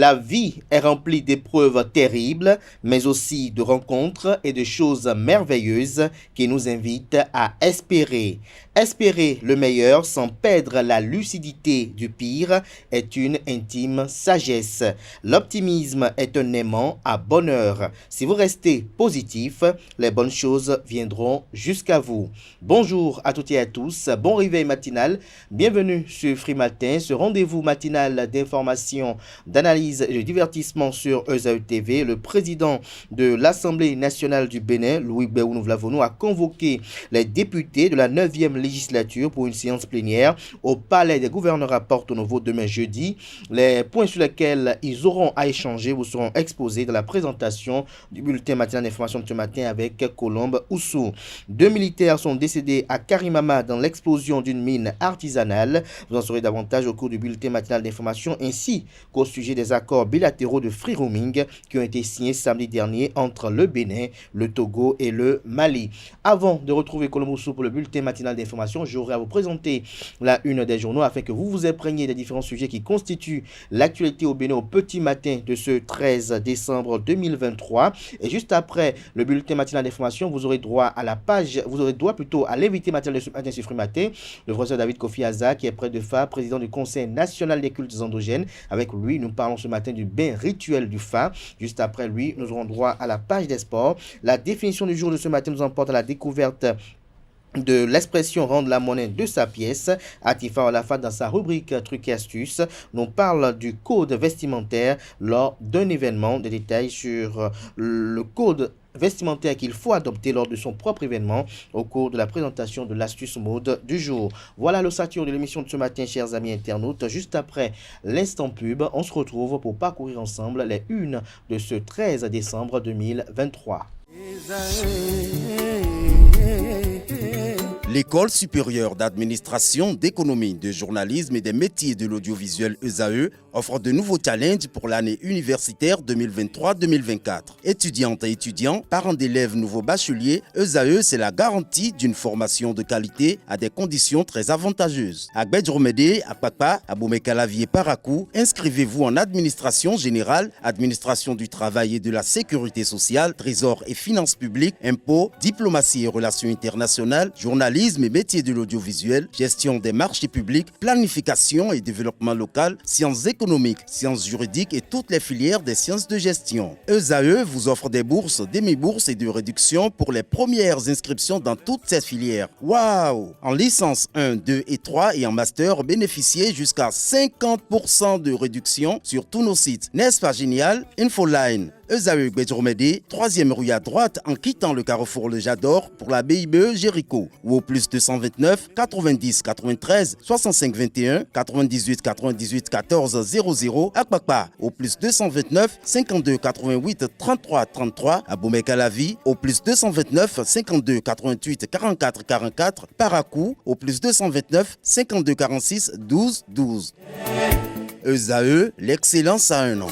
La vie est remplie d'épreuves terribles, mais aussi de rencontres et de choses merveilleuses qui nous invitent à espérer. Espérer le meilleur sans perdre la lucidité du pire est une intime sagesse. L'optimisme est un aimant à bonheur. Si vous restez positif, les bonnes choses viendront jusqu'à vous. Bonjour à toutes et à tous, bon réveil matinal. Bienvenue sur Free Matin, ce rendez-vous matinal d'information, d'analyse et de divertissement sur ESAE TV. Le président de l'Assemblée nationale du Bénin, Louis Béounou Vlavonou, a convoqué les députés de la 9e législature pour une séance plénière au Palais des gouverneurs à Porto Novo demain jeudi. Les points sur lesquels ils auront à échanger vous seront exposés dans la présentation du bulletin matinal d'information de ce matin avec Colombe Oussou. 2 militaires sont décédés à Karimama dans l'explosion d'une mine artisanale. Vous en saurez davantage au cours du bulletin matinal d'information ainsi qu'au sujet des accords bilatéraux de free roaming qui ont été signés samedi dernier entre le Bénin, le Togo et le Mali. Avant de retrouver Colombe Oussou pour le bulletin matinal d'information, j'aurai à vous présenter la une des journaux afin que vous vous imprégniez des différents sujets qui constituent l'actualité au Bénin au petit matin de ce 13 décembre 2023. Et juste après le bulletin matinal d'information, vous aurez droit à la page, vous aurez droit plutôt à l'invité matinal de ce matin sur Free Matin, le professeur David Kofi Aza, qui est près de FA, président du Conseil national des cultes endogènes. Avec lui, nous parlons ce matin du bain rituel du FA. Juste après lui, nous aurons droit à la page des sports. La définition du jour de ce matin nous emporte à la découverte de l'expression rendre la monnaie de sa pièce. Atifa Olafa, dans sa rubrique Trucs et astuces, nous parle du code vestimentaire lors d'un événement. Des détails sur le code vestimentaire qu'il faut adopter lors de son propre événement au cours de la présentation de l'astuce mode du jour. Voilà l'ossature de l'émission de ce matin, chers amis internautes. Juste après l'instant pub, on se retrouve pour parcourir ensemble les unes de ce 13 décembre 2023. L'École supérieure d'administration, d'économie, de journalisme et des métiers de l'audiovisuel ESAE offre de nouveaux challenges pour l'année universitaire 2023-2024. Étudiantes et étudiants, parents d'élèves nouveaux bacheliers, ESAE, c'est la garantie d'une formation de qualité à des conditions très avantageuses. À Gbedjromede, à Papa, à Boumekalavi et Parakou, inscrivez-vous en administration générale, administration du travail et de la sécurité sociale, trésor et finances publiques, impôts, diplomatie et relations internationales, journalisme et métiers de l'audiovisuel, gestion des marchés publics, planification et développement local, sciences économiques, sciences juridiques et toutes les filières des sciences de gestion. ESAE vous offre des bourses, demi-bourses et de réductions pour les premières inscriptions dans toutes ces filières. Waouh! En licence 1, 2 et 3 et en master, bénéficiez jusqu'à 50% de réduction sur tous nos sites. N'est-ce pas génial? Infoline. ESAE Gbedjromede, 3e rue à droite en quittant le carrefour Le Jador pour la BIBE Jéricho ou au plus 229 90 93 65 21 98 98 14 00 à Kpakpa au plus 229 52 88 33 33 à Boumekalavi au plus 229 52 88 44 44 Parakou au plus 229 52 46 12 12. ESAE, l'excellence à un nom.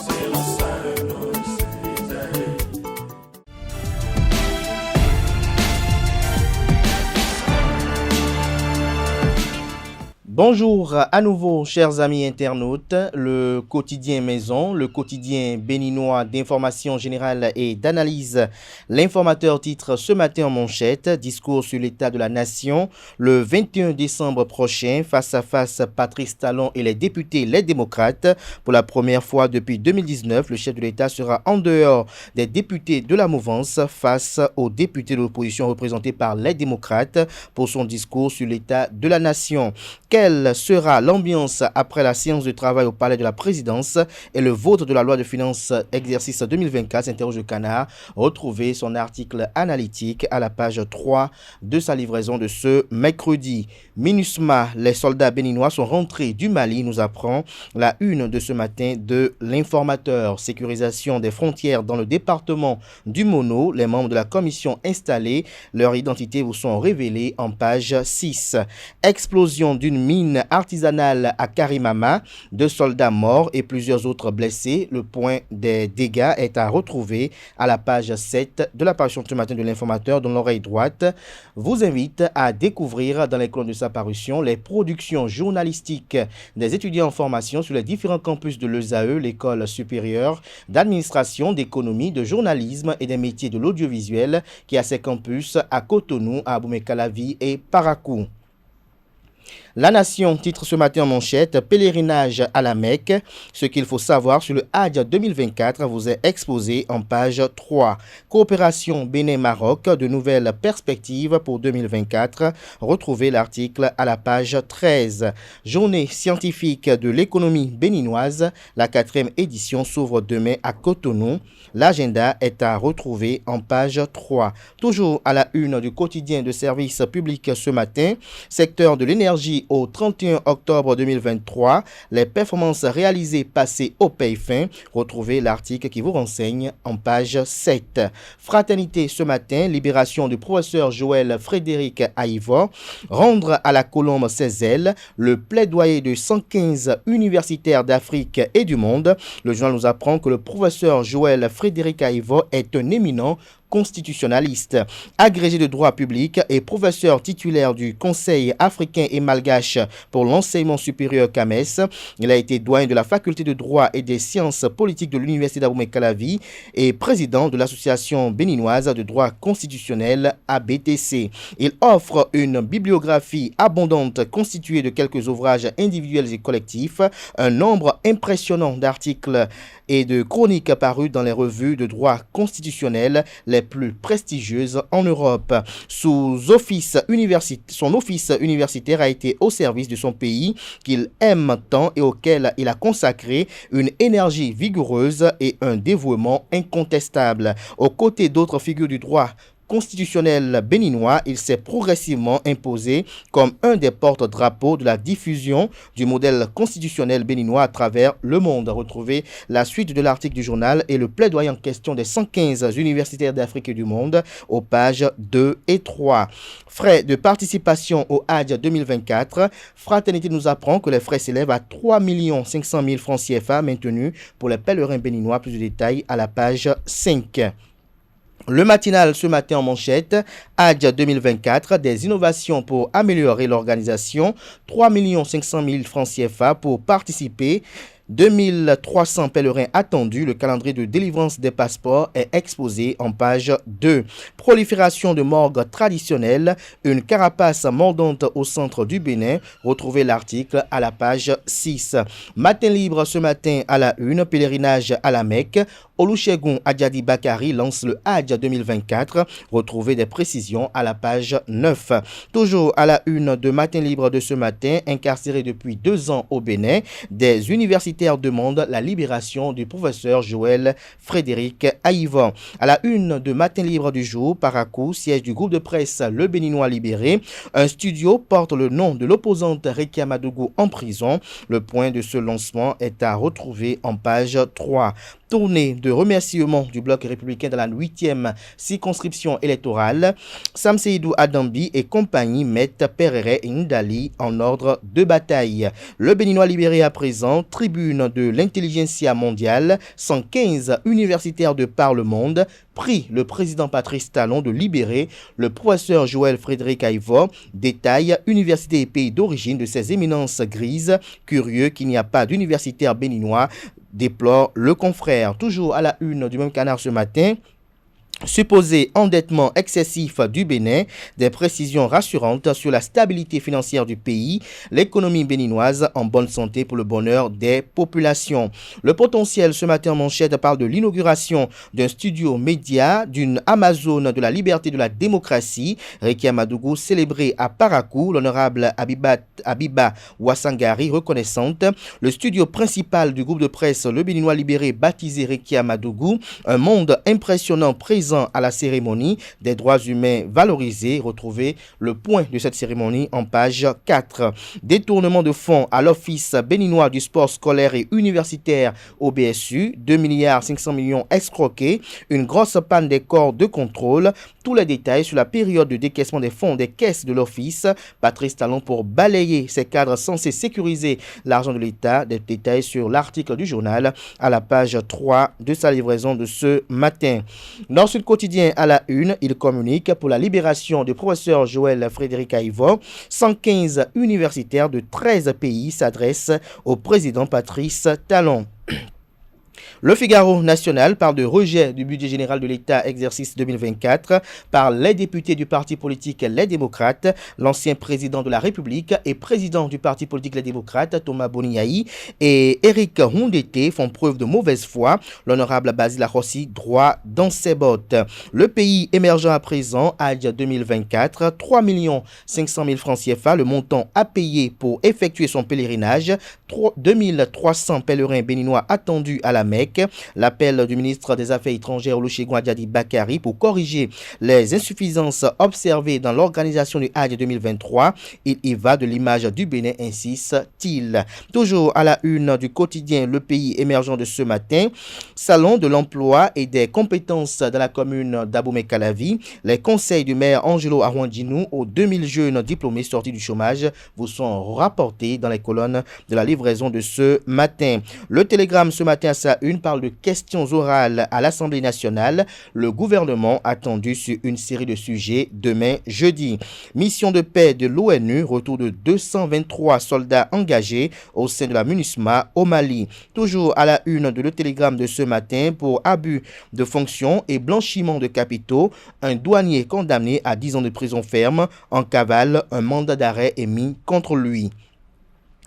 Bonjour à nouveau, chers amis internautes. Le quotidien Maison, le quotidien béninois d'information générale et d'analyse. L'informateur titre ce matin en manchette, discours sur l'état de la nation. Le 21 décembre prochain, face à face, Patrice Talon et les députés, les démocrates. Pour la première fois depuis 2019, le chef de l'État sera en dehors des députés de la mouvance face aux députés de l'opposition représentés par les démocrates pour son discours sur l'état de la nation. Quelle sera l'ambiance après la séance de travail au palais de la présidence et le vote de la loi de finances exercice 2024, s'interroge le Canard. Retrouvez son article analytique à la page 3 de sa livraison de ce mercredi. MINUSMA, les soldats béninois sont rentrés du Mali, nous apprend la une de ce matin de l'informateur. Sécurisation des frontières dans le département du Mono. Les membres de la commission installée, leur identité vous sont révélées en page 6. Explosion d'une mine mine artisanale à Karimama, 2 soldats morts et plusieurs autres blessés. Le point des dégâts est à retrouver à la page 7 de la parution ce matin de l'Informateur, dont l'oreille droite vous invite à découvrir dans les colonnes de sa parution les productions journalistiques des étudiants en formation sur les différents campus de l'ESAE, l'école supérieure d'administration, d'économie, de journalisme et des métiers de l'audiovisuel qui a ses campus à Cotonou, à Abomey-Calavi et Parakou. La Nation titre ce matin en manchette « Pèlerinage à la Mecque ». Ce qu'il faut savoir sur le Hajj 2024 vous est exposé en page 3. Coopération Bénin-Maroc, de nouvelles perspectives pour 2024. Retrouvez l'article à la page 13. Journée scientifique de l'économie béninoise. La 4e édition s'ouvre demain à Cotonou. L'agenda est à retrouver en page 3. Toujours à la une du quotidien de service public ce matin, secteur de l'énergie au 31 octobre 2023, les performances réalisées passées au paye-fin. Retrouvez l'article qui vous renseigne en page 7. Fraternité ce matin, libération du professeur Joël Frédéric Aïvo. Rendre à la colombe ses ailes, le plaidoyer de 115 universitaires d'Afrique et du monde. Le journal nous apprend que le professeur Joël Frédéric Aïvo est un éminent constitutionnaliste, agrégé de droit public et professeur titulaire du Conseil africain et malgache pour l'enseignement supérieur CAMES. Il a été doyen de la faculté de droit et des sciences politiques de l'université d'Abomey-Calavi et président de l'association béninoise de droit constitutionnel ABTC. Il offre une bibliographie abondante constituée de quelques ouvrages individuels et collectifs, un nombre impressionnant d'articles et de chroniques parus dans les revues de droit constitutionnel les plus prestigieuses en Europe. Son office universitaire a été au service de son pays qu'il aime tant et auquel il a consacré une énergie vigoureuse et un dévouement incontestable. Aux côtés d'autres figures du droit constitutionnel béninois, il s'est progressivement imposé comme un des porte-drapeaux de la diffusion du modèle constitutionnel béninois à travers le monde. Retrouvez la suite de l'article du journal et le plaidoyer en question des 115 universitaires d'Afrique et du monde aux pages 2 et 3. Frais de participation au Hajj 2024. Fraternité nous apprend que les frais s'élèvent à 3 500 000 francs CFA maintenus pour les pèlerins béninois. Plus de détails à la page 5. Le matinal ce matin en manchette, Hajj 2024, des innovations pour améliorer l'organisation, 3 500 000 francs CFA pour participer. 2300 pèlerins attendus. Le calendrier de délivrance des passeports est exposé en page 2. Prolifération de morgues traditionnelles, une carapace mordante au centre du Bénin. Retrouvez l'article à la page 6. Matin libre ce matin à la une, pèlerinage à la Mecque. Olusegun Adjadi Bakari lance le Hajj 2024. Retrouvez des précisions à la page 9. Toujours à la une de Matin libre de ce matin, incarcéré depuis 2 ans au Bénin, des universitaires demandent la libération du professeur Joël Frédéric Aïvo. À la une de Matin libre du jour, Parakou, siège du groupe de presse Le Béninois libéré. Un studio porte le nom de l'opposante Rekia Madougou en prison. Le point de ce lancement est à retrouver en page 3. Tournée de remerciements du bloc républicain dans la 8e circonscription électorale. Sam Seydou Adambi et compagnie mettent Perere et Ndali en ordre de bataille. Le Béninois libéré à présent, tribune de l'intelligentsia mondiale, 115 universitaires de par le monde, prie le président Patrice Talon de libérer le professeur Joël Frédéric Aïvo. Détail, université et pays d'origine de ces éminences grises. Curieux qu'il n'y a pas d'universitaire béninois, déplore le confrère. Toujours à la une du même canard ce matin, supposé endettement excessif du Bénin, des précisions rassurantes sur la stabilité financière du pays, l'économie béninoise en bonne santé pour le bonheur des populations. Le potentiel ce matin en manchette parle de l'inauguration d'un studio média d'une Amazone de la liberté et de la démocratie. Rekia Madougou célébré à Parakou, l'honorable Abiba Ouassangari reconnaissante. Le studio principal du groupe de presse Le Béninois libéré baptisé Rekia Madougou, un monde impressionnant présent présents à la cérémonie des droits humains valorisés. Retrouvez le point de cette cérémonie en page 4. Détournement de fonds à l'Office béninois du sport scolaire et universitaire au BSU, 2,5 milliards escroqués, une grosse panne des corps de contrôle. Tous les détails sur la période de décaissement des fonds des caisses de l'Office. Patrice Talon pour balayer ces cadres censés sécuriser l'argent de l'État. Des détails sur l'article du journal à la page 3 de sa livraison de ce matin. Dans Sud Quotidien à la une, il communique pour la libération du professeur Joël Frédéric Aïvo. 115 universitaires de 13 pays s'adressent au président Patrice Talon. Le Figaro national parle de rejet du budget général de l'État exercice 2024 par les députés du parti politique Les Démocrates. L'ancien président de la République et président du parti politique Les Démocrates, Thomas Boniaï, et Éric Houndété font preuve de mauvaise foi. L'honorable Basile Arossi droit dans ses bottes. Le pays émergent à présent, ADJ 2024, 3 500 000 francs CFA, le montant à payer pour effectuer son pèlerinage. 2300 pèlerins béninois attendus à la Mecque. L'appel du ministre des Affaires étrangères Olusegun Adjadi Bakari pour corriger les insuffisances observées dans l'organisation du Hajj 2023. Il y va de l'image du Bénin, insiste-t-il. Toujours à la une du quotidien Le Pays émergent de ce matin, salon de l'emploi et des compétences dans la commune d'Abomey-Calavi. Les conseils du maire Angelo Arwandinou aux 2000 jeunes diplômés sortis du chômage vous sont rapportés dans les colonnes de la livraison de ce matin. Le Télégramme ce matin à sa une parle de questions orales à l'Assemblée nationale. Le gouvernement attendu sur une série de sujets demain jeudi. Mission de paix de l'ONU, retour de 223 soldats engagés au sein de la MINUSMA au Mali. Toujours à la une de Le Télégramme de ce matin pour abus de fonction et blanchiment de capitaux. Un douanier condamné à 10 ans de prison ferme. En cavale, un mandat d'arrêt est mis contre lui.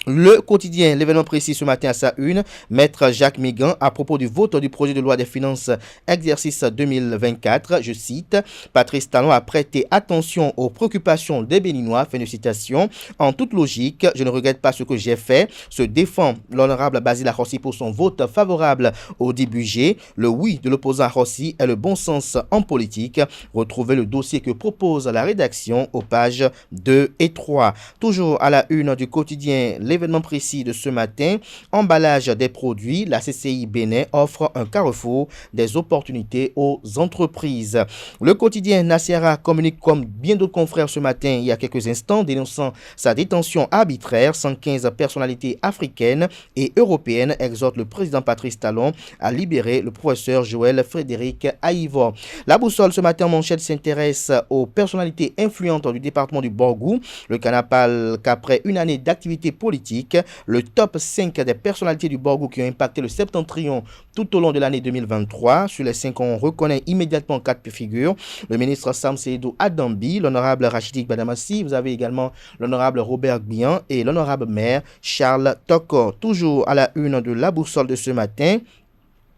Le quotidien, l'événement précis ce matin à sa une, Maître Jacques Mégan à propos du vote du projet de loi des finances exercice 2024, je cite, Patrice Talon a prêté attention aux préoccupations des Béninois, fin de citation. En toute logique, je ne regrette pas ce que j'ai fait, se défend l'honorable Basile Arossi pour son vote favorable au dit budget. Le oui de l'opposant Arossi est le bon sens en politique. Retrouvez le dossier que propose la rédaction aux pages 2 et 3. Toujours à la une du quotidien, l'événement précis de ce matin, emballage des produits, la CCI Bénin offre un carrefour des opportunités aux entreprises. Le quotidien Nasiara communique comme bien d'autres confrères ce matin, il y a quelques instants, dénonçant sa détention arbitraire. 115 personnalités africaines et européennes exhortent le président Patrice Talon à libérer le professeur Joël Frédéric Aïvo. La boussole ce matin en manchette s'intéresse aux personnalités influentes du département du Borgou. Le Canapal qu'après une année d'activité politique, le top 5 des personnalités du Borgou qui ont impacté le septentrion tout au long de l'année 2023. Sur les 5, on reconnaît immédiatement 4 figures. Le ministre Sam Seydou Adambi, l'honorable Rachidik Badamassi, vous avez également l'honorable Robert Gbian et l'honorable maire Charles Toko. Toujours à la une de la boussole de ce matin,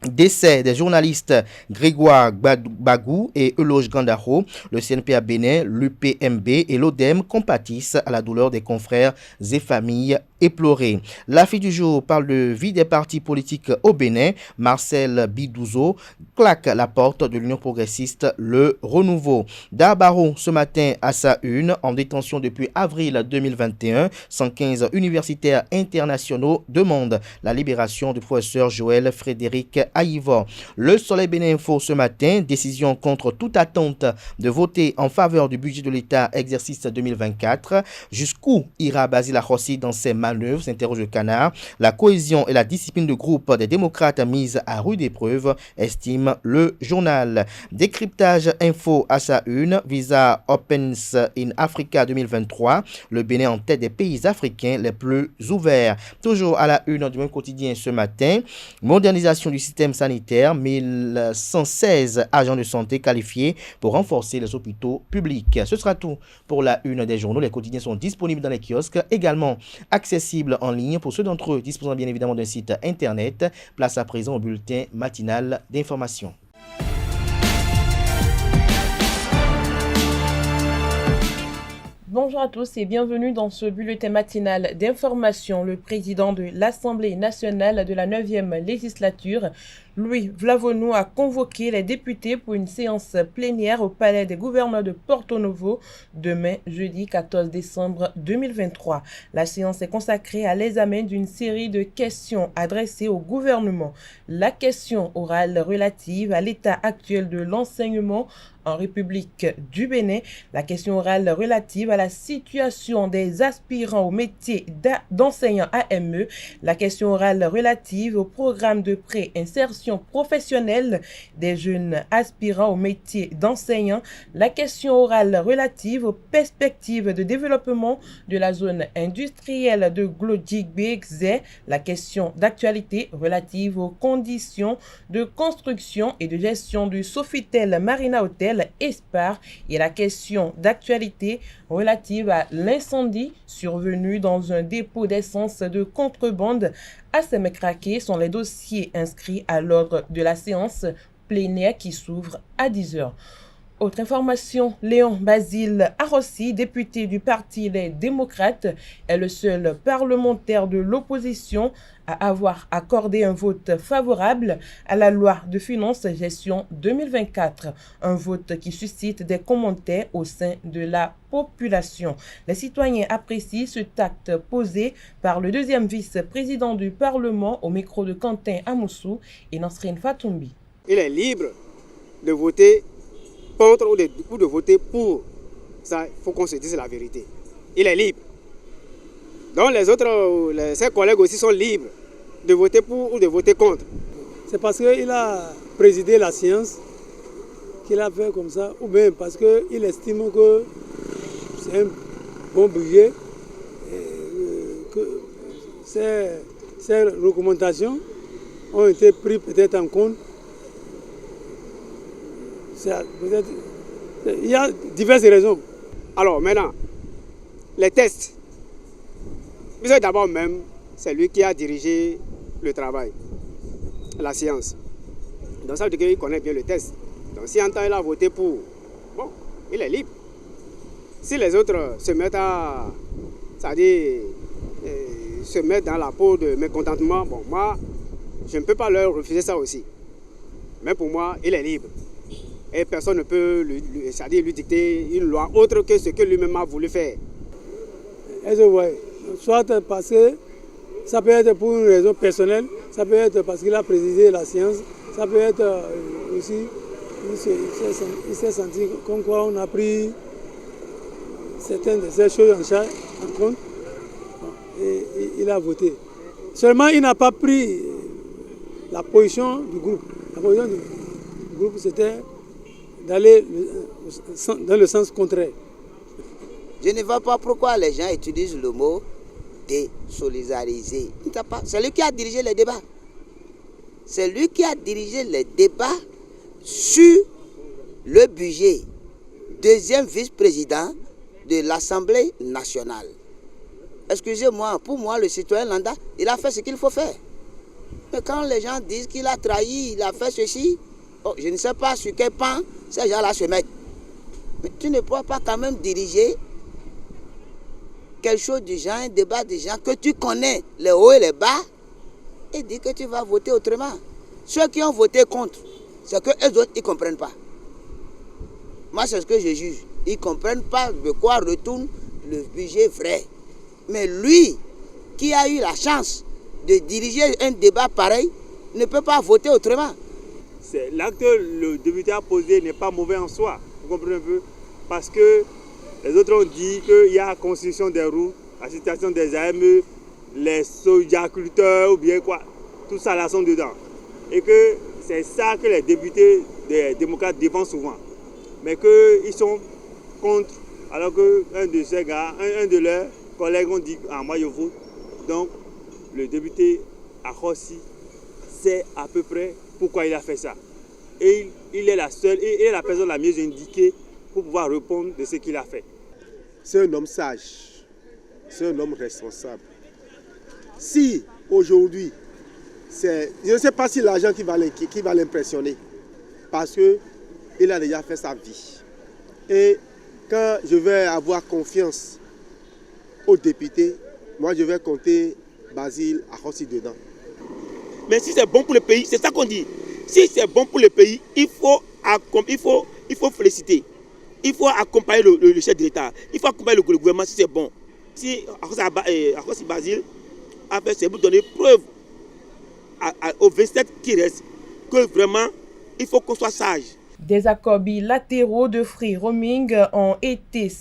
décès des journalistes Grégoire Bagou et Eloge Gandaro. Le CNPA Bénin, l'UPMB et l'ODEM compatissent à la douleur des confrères et familles éplorées. L'affiche du jour parle de vie des partis politiques au Bénin. Marcel Bidouzo claque la porte de l'Union progressiste Le Renouveau. Darbaro ce matin à sa une, en détention depuis avril 2021. 115 universitaires internationaux demandent la libération du professeur Joël Frédéric Aïvo. Le Soleil Bénin Info ce matin, décision contre toute attente de voter en faveur du budget de l'État exercice 2024. Jusqu'où ira Basile Arossi dans ses manœuvres, s'interroge le Canard. La cohésion et la discipline de groupe des démocrates mises à rude épreuve, estime le journal. Décryptage info à sa une, Visa Opens in Africa 2023, le Bénin en tête des pays africains les plus ouverts. Toujours à la une du même quotidien ce matin, modernisation du système sanitaire, 1116 agents de santé qualifiés pour renforcer les hôpitaux publics. Ce sera tout pour la une des journaux. Les quotidiens sont disponibles dans les kiosques, également accessibles en ligne pour ceux d'entre eux disposant bien évidemment d'un site internet. Place à présent au bulletin matinal d'information. Bonjour à tous et bienvenue dans ce bulletin matinal d'information. Le président de l'Assemblée nationale de la 9e législature, Louis Vlavonou a convoqué les députés pour une séance plénière au palais des gouverneurs de Porto Novo demain, jeudi 14 décembre 2023. La séance est consacrée à l'examen d'une série de questions adressées au gouvernement. La question orale relative à l'état actuel de l'enseignement en République du Bénin, la question orale relative à la situation des aspirants au métier d'enseignant AME, la question orale relative au programme de pré-insertion professionnelle des jeunes aspirants au métier d'enseignant, la question orale relative aux perspectives de développement de la zone industrielle de Glodjig-Bexé, la question d'actualité relative aux conditions de construction et de gestion du Sofitel Marina Hotel Espar et la question d'actualité relative à l'incendie survenu dans un dépôt d'essence de contrebande à Semekrake sont les dossiers inscrits à l'ordre de la séance plénière qui s'ouvre à 10h. Autre information, Léon Basile Arossi, député du Parti des démocrates, est le seul parlementaire de l'opposition à avoir accordé un vote favorable à la loi de finances gestion 2024. Un vote qui suscite des commentaires au sein de la population. Les citoyens apprécient ce tact posé par le deuxième vice-président du Parlement au micro de Quentin Amoussou et Nasrine Fatoumbi. Il est libre de voter contre ou de voter pour. Ça, il faut qu'on se dise la vérité. Il est libre. Donc les autres, ses collègues aussi sont libres de voter pour ou de voter contre. C'est parce qu'il a présidé la séance qu'il a fait comme ça, ou bien parce qu'il estime que c'est un bon budget, et que ces recommandations ont été prises peut-être en compte. Il y a diverses raisons. Alors maintenant, les tests. Vous savez d'abord même, c'est lui qui a dirigé le travail, la séance. Donc ça veut dire qu'il connaît bien le test. Donc si en temps il a voté pour, bon, il est libre. Si les autres se mettent à, c'est-à-dire, se mettent dans la peau de mécontentement, bon, moi, je ne peux pas leur refuser ça aussi. Mais pour moi, il est libre. Et personne ne peut lui dicter une loi autre que ce que lui-même a voulu faire. Soit parce que ça peut être pour une raison personnelle, ça peut être parce qu'il a présidé la séance, ça peut être aussi, il s'est senti comme quoi on a pris certaines de ces choses en compte et il a voté. Seulement, il n'a pas pris la position du groupe. La position du groupe, c'était d'aller dans le sens contraire. Je ne vois pas pourquoi les gens utilisent le mot désolidariser. C'est lui qui a dirigé les débats. C'est lui qui a dirigé les débats sur le budget. Deuxième vice-président de l'Assemblée nationale. Excusez-moi, pour moi, le citoyen lambda, il a fait ce qu'il faut faire. Mais quand les gens disent qu'il a trahi, il a fait ceci, oh, je ne sais pas sur quel pan ces gens-là se mettent. Mais tu ne pourras pas quand même diriger quelque chose du genre, un débat du genre, que tu connais les hauts et les bas, et dire que tu vas voter autrement. Ceux qui ont voté contre, c'est qu'eux autres, ils ne comprennent pas. Moi, c'est ce que je juge. Ils ne comprennent pas de quoi retourne le budget vrai. Mais lui, qui a eu la chance de diriger un débat pareil, ne peut pas voter autrement. L'acte que le député a posé n'est pas mauvais en soi, vous comprenez un peu? Parce que les autres ont dit qu'il y a la construction des routes, la situation des AME, les sojaculteurs ou bien quoi, tout ça là sont dedans. Et que c'est ça que les députés des démocrates défendent souvent. Mais qu'ils sont contre, alors qu'un de ces gars, un de leurs collègues ont dit « Ah, moi je vote ». Donc le député Arossi sait à peu près pourquoi il a fait ça. Et il est la personne la mieux indiquée pour pouvoir répondre de ce qu'il a fait. C'est un homme sage, c'est un homme responsable. Si aujourd'hui, je ne sais pas si l'argent qui va l'impressionner, parce qu'il a déjà fait sa vie. Et quand je vais avoir confiance aux députés, moi je vais compter Basile Arossi dedans. Mais si c'est bon pour le pays, c'est ça qu'on dit. Si c'est bon pour le pays, il faut féliciter. Il faut accompagner le chef de l'État. Il faut accompagner le gouvernement si c'est bon. Si Akossi Basile a fait, c'est pour donner preuve aux 27 qui restent que vraiment, il faut qu'on soit sage. Des accords bilatéraux de free roaming ont été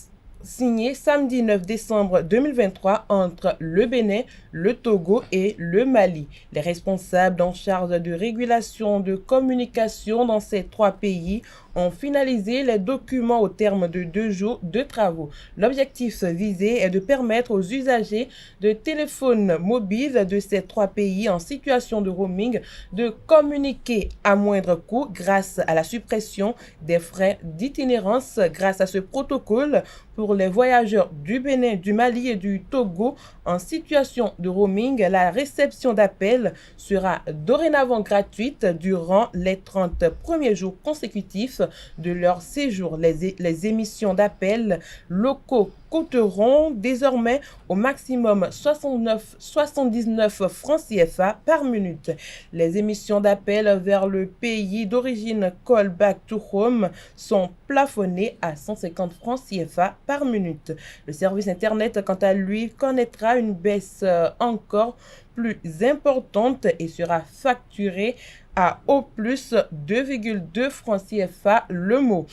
signés samedi 9 décembre 2023 entre le Bénin, le Togo et le Mali. Les responsables en charge de régulation de communication dans ces trois pays ont finalisé les documents au terme de 2 jours de travaux. L'objectif visé est de permettre aux usagers de téléphones mobiles de ces trois pays en situation de roaming de communiquer à moindre coût grâce à la suppression des frais d'itinérance. Grâce à ce protocole, pour les voyageurs du Bénin, du Mali et du Togo en situation de roaming, la réception d'appels sera dorénavant gratuite durant les 30 premiers jours consécutifs de leur séjour. Les émissions d'appels locaux coûteront désormais au maximum 79 francs CFA par minute. Les émissions d'appel vers le pays d'origine Call Back to Home sont plafonnées à 150 francs CFA par minute. Le service Internet, quant à lui, connaîtra une baisse encore plus importante et sera facturé à au plus 2,2 francs CFA le mot.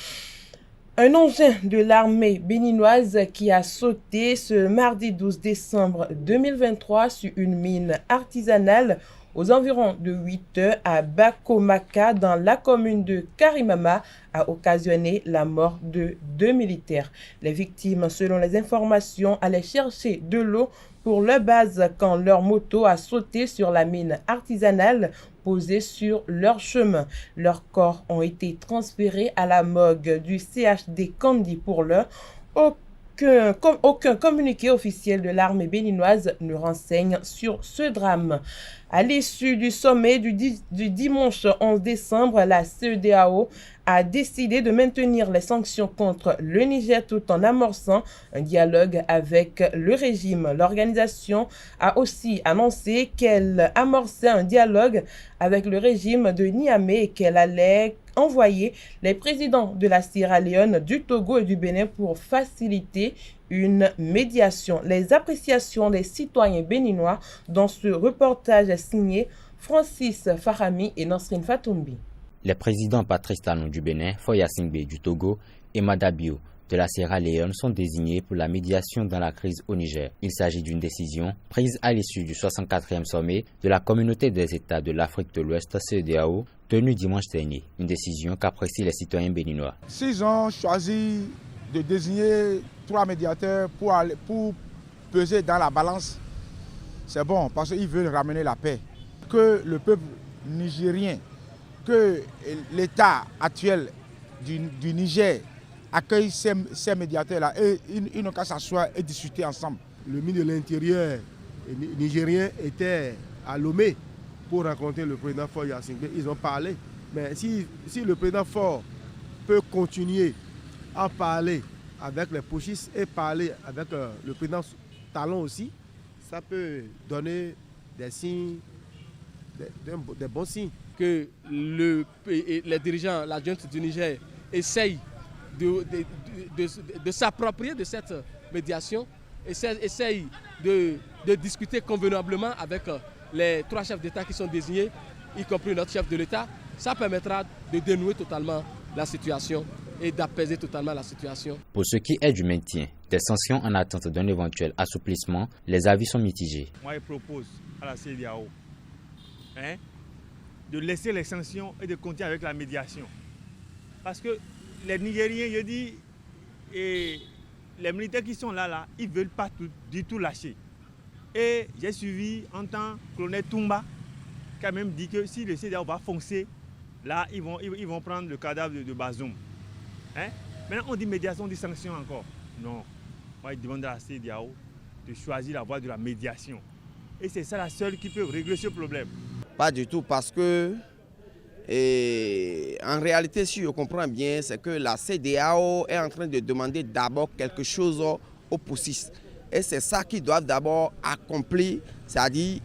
Un engin de l'armée béninoise qui a sauté ce mardi 12 décembre 2023 sur une mine artisanale aux environs de 8 heures à Bakomaka dans la commune de Karimama a occasionné la mort de 2 militaires. Les victimes, selon les informations, allaient chercher de l'eau pour leur base quand leur moto a sauté sur la mine artisanale posée sur leur chemin. Leurs corps ont été transférés à la morgue du CHD Kandi pour l'heure. Aucun communiqué officiel de l'armée béninoise ne renseigne sur ce drame. À l'issue du sommet du dimanche 11 décembre, la CEDEAO a décidé de maintenir les sanctions contre le Niger tout en amorçant un dialogue avec le régime. L'organisation a aussi annoncé qu'elle amorçait un dialogue avec le régime de Niamey et qu'elle allait envoyer les présidents de la Sierra Leone, du Togo et du Bénin pour faciliter une médiation. Les appréciations des citoyens béninois dans ce reportage signé Francis Fahami et Nasrin Fatoumbi. Les présidents Patrice Talon du Bénin, Foya Singbe du Togo et Madabio de la Sierra Leone sont désignés pour la médiation dans la crise au Niger. Il s'agit d'une décision prise à l'issue du 64e sommet de la Communauté des États de l'Afrique de l'Ouest, CEDEAO, tenu dimanche dernier. Une décision qu'apprécient les citoyens béninois. S'ils ont choisi de désigner 3 médiateurs pour peser dans la balance, c'est bon parce qu'ils veulent ramener la paix. Que le peuple nigérien, que l'État actuel du Niger accueille ces médiateurs-là et ils n'ont qu'à s'asseoir et discuter ensemble. Le ministre de l'Intérieur nigérien était à Lomé pour rencontrer le président Faure Gnassingbé. Ils ont parlé. Mais si le président Faure peut continuer à parler avec les putschistes et parler avec le président Talon aussi, ça peut donner des signes, des bons signes. Que les dirigeants, la junte du Niger, essayent de s'approprier de cette médiation, essayent de discuter convenablement avec les 3 chefs d'État qui sont désignés, y compris notre chef de l'État. Ça permettra de dénouer totalement la situation et d'apaiser totalement la situation. Pour ce qui est du maintien des sanctions en attente d'un éventuel assouplissement, les avis sont mitigés. Moi, je propose à la CEDEAO de laisser les sanctions et de continuer avec la médiation. Parce que les Nigériens, je dis, et les militaires qui sont là, ils ne veulent pas du tout lâcher. Et j'ai suivi en tant que colonel Toumba, qui a même dit que si le CEDEAO va foncer, là, ils vont prendre le cadavre de Bazoum. Maintenant, on dit médiation, on dit sanction encore. Non. Moi, je demande à la CEDEAO de choisir la voie de la médiation. Et c'est ça la seule qui peut régler ce problème. Pas du tout, parce que en réalité, si je comprends bien, c'est que la CEDEAO est en train de demander d'abord quelque chose aux putschistes. Et c'est ça qu'ils doivent d'abord accomplir, c'est-à-dire,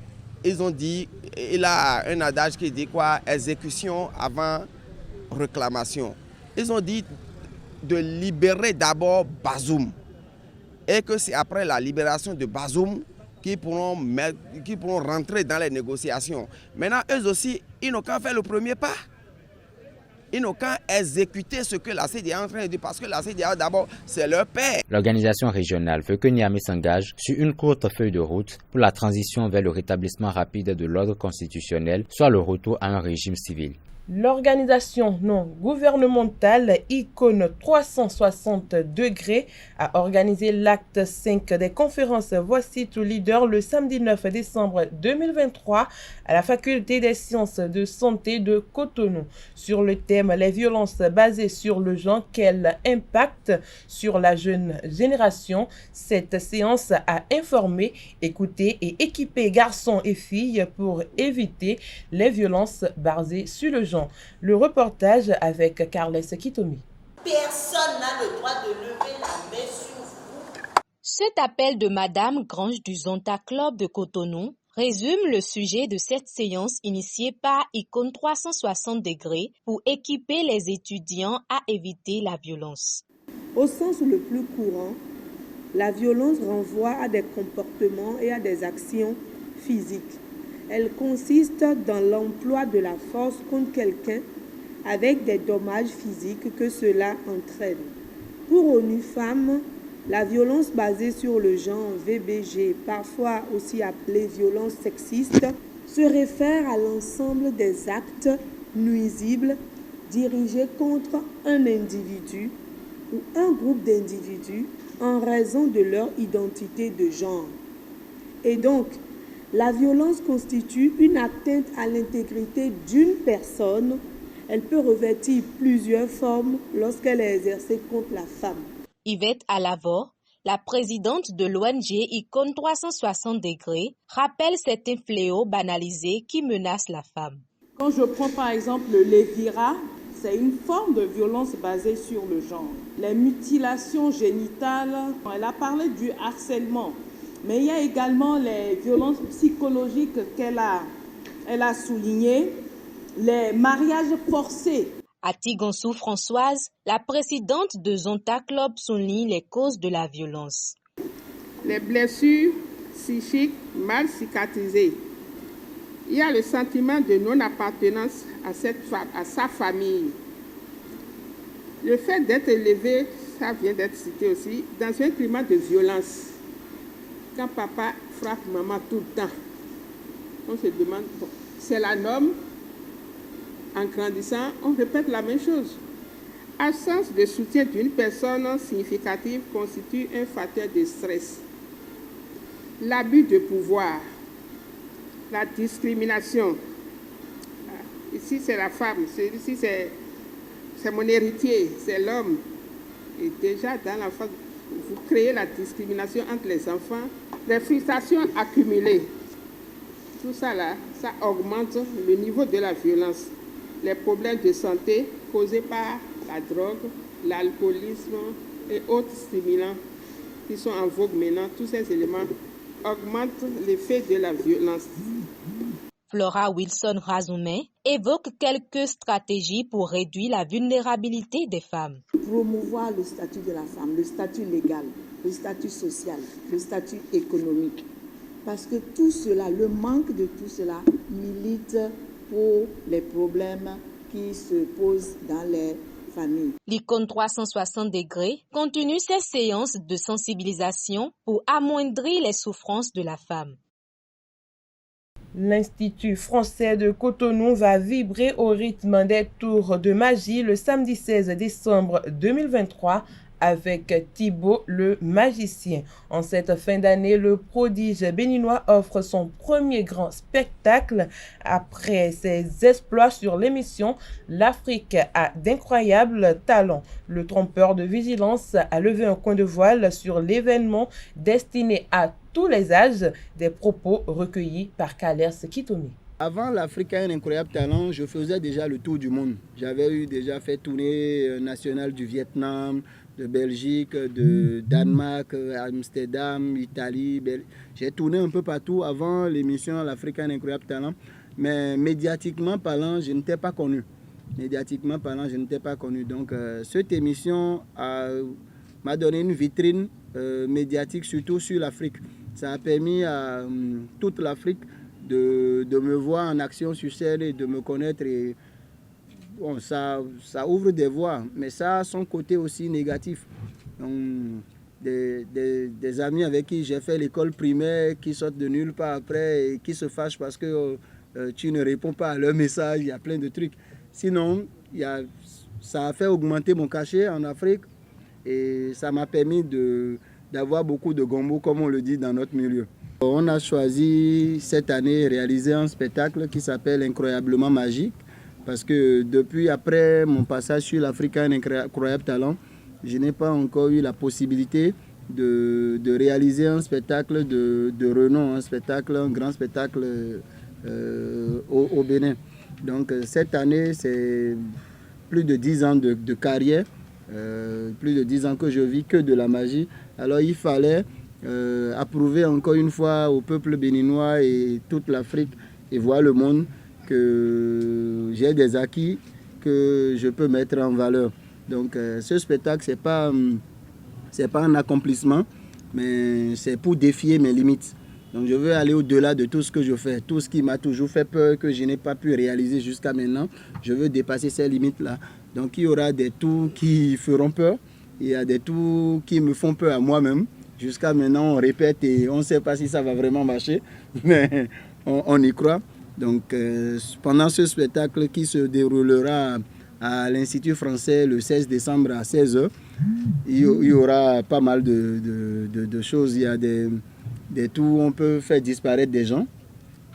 ils ont dit il a un adage qui dit quoi? Exécution avant réclamation. Ils ont dit de libérer d'abord Bazoum et que c'est après la libération de Bazoum qu'ils pourront rentrer dans les négociations. Maintenant, eux aussi, ils n'ont qu'à faire le premier pas. Ils n'ont qu'à exécuter ce que la CEDEAO est en train de dire, parce que la CEDEAO, d'abord, c'est leur père. L'organisation régionale veut que Niamey s'engage sur une courte feuille de route pour la transition vers le rétablissement rapide de l'ordre constitutionnel, soit le retour à un régime civil. L'organisation non gouvernementale Icône 360 degrés a organisé l'acte 5 des conférences Voici tout leader le samedi 9 décembre 2023 à la faculté des sciences de santé de Cotonou sur le thème les violences basées sur le genre, quel impact sur la jeune génération. Cette séance a informé, écouté et équipé garçons et filles pour éviter les violences basées sur le genre. Le reportage avec Carles Kitomi. Personne n'a le droit de lever la main sur vous. Cet appel de Madame Grange du Zonta Club de Cotonou résume le sujet de cette séance initiée par Icône 360 degrés pour équiper les étudiants à éviter la violence. Au sens le plus courant, la violence renvoie à des comportements et à des actions physiques. Elle consiste dans l'emploi de la force contre quelqu'un avec des dommages physiques que cela entraîne. Pour ONU Femmes, la violence basée sur le genre VBG, parfois aussi appelée violence sexiste, se réfère à l'ensemble des actes nuisibles dirigés contre un individu ou un groupe d'individus en raison de leur identité de genre. Et donc, la violence constitue une atteinte à l'intégrité d'une personne. Elle peut revêtir plusieurs formes lorsqu'elle est exercée contre la femme. Yvette Alavor, la présidente de l'ONG Icône 360 degrés, rappelle certains fléaux banalisés qui menacent la femme. Quand je prends par exemple le lévira, c'est une forme de violence basée sur le genre. Les mutilations génitales, elle a parlé du harcèlement. Mais il y a également les violences psychologiques qu'elle a soulignées, les mariages forcés. À Tigonsou Françoise, la présidente de Zonta Club souligne les causes de la violence. Les blessures psychiques mal cicatrisées. Il y a le sentiment de non-appartenance à sa famille. Le fait d'être élevé, ça vient d'être cité aussi, dans un climat de violence. Quand papa frappe maman tout le temps, on se demande, bon, c'est la norme. En grandissant, on répète la même chose. Absence de soutien d'une personne significative constitue un facteur de stress. L'abus de pouvoir, la discrimination. Ici, c'est la femme, ici, c'est mon héritier, c'est l'homme. Et déjà, dans l'enfance, vous créez la discrimination entre les enfants, les frustrations accumulées. Tout ça là, ça augmente le niveau de la violence. Les problèmes de santé causés par la drogue, l'alcoolisme et autres stimulants qui sont en vogue maintenant, tous ces éléments augmentent l'effet de la violence. Flora Wilson Razoumé évoque quelques stratégies pour réduire la vulnérabilité des femmes. Promouvoir le statut de la femme, le statut légal, le statut social, le statut économique. Parce que tout cela, le manque de tout cela milite pour les problèmes qui se posent dans les familles. L'Icône 360 degrés continue ses séances de sensibilisation pour amoindrir les souffrances de la femme. L'Institut français de Cotonou va vibrer au rythme des tours de magie le samedi 16 décembre 2023 avec Thibaut le magicien. En cette fin d'année, le prodige béninois offre son premier grand spectacle après ses exploits sur l'émission L'Afrique a d'incroyables talents. Le trompeur de vigilance a levé un coin de voile sur l'événement destiné à tous les âges, des propos recueillis par Calers Kitomi. Avant l'Afrique a un incroyable talent, je faisais déjà le tour du monde. J'avais déjà fait tournée nationale du Vietnam, de Belgique, de Danemark, Amsterdam, Italie. J'ai tourné un peu partout avant l'émission L'Afrique a un incroyable talent. Mais médiatiquement parlant, je n'étais pas connu. Donc, cette émission m'a donné une vitrine médiatique, surtout sur l'Afrique. Ça a permis à toute l'Afrique de me voir en action sur scène et de me connaître. Et, bon, ça ouvre des voies, mais ça a son côté aussi négatif. Donc, des amis avec qui j'ai fait l'école primaire qui sortent de nulle part après et qui se fâchent parce que tu ne réponds pas à leurs messages, il y a plein de trucs. Sinon, ça a fait augmenter mon cachet en Afrique et ça m'a permis d'avoir beaucoup de gombo, comme on le dit dans notre milieu. On a choisi cette année de réaliser un spectacle qui s'appelle Incroyablement Magique, parce que depuis après mon passage sur l'Afrique un incroyable talent, je n'ai pas encore eu la possibilité de réaliser un spectacle de renom, un grand spectacle au Bénin. Donc cette année, c'est plus de 10 ans de carrière, plus de 10 ans que je vis que de la magie. Alors il fallait approuver encore une fois au peuple béninois et toute l'Afrique et voir le monde que j'ai des acquis que je peux mettre en valeur. Donc ce spectacle, c'est pas un accomplissement, mais c'est pour défier mes limites. Donc je veux aller au-delà de tout ce que je fais, tout ce qui m'a toujours fait peur, que je n'ai pas pu réaliser jusqu'à maintenant. Je veux dépasser ces limites-là. Donc il y aura des tours qui feront peur, il y a des tours qui me font peur à moi-même. Jusqu'à maintenant, on répète et on ne sait pas si ça va vraiment marcher, mais on y croit. Donc pendant ce spectacle qui se déroulera à l'Institut français le 16 décembre à 16h, il y aura pas mal de choses. Il y a des tours où on peut faire disparaître des gens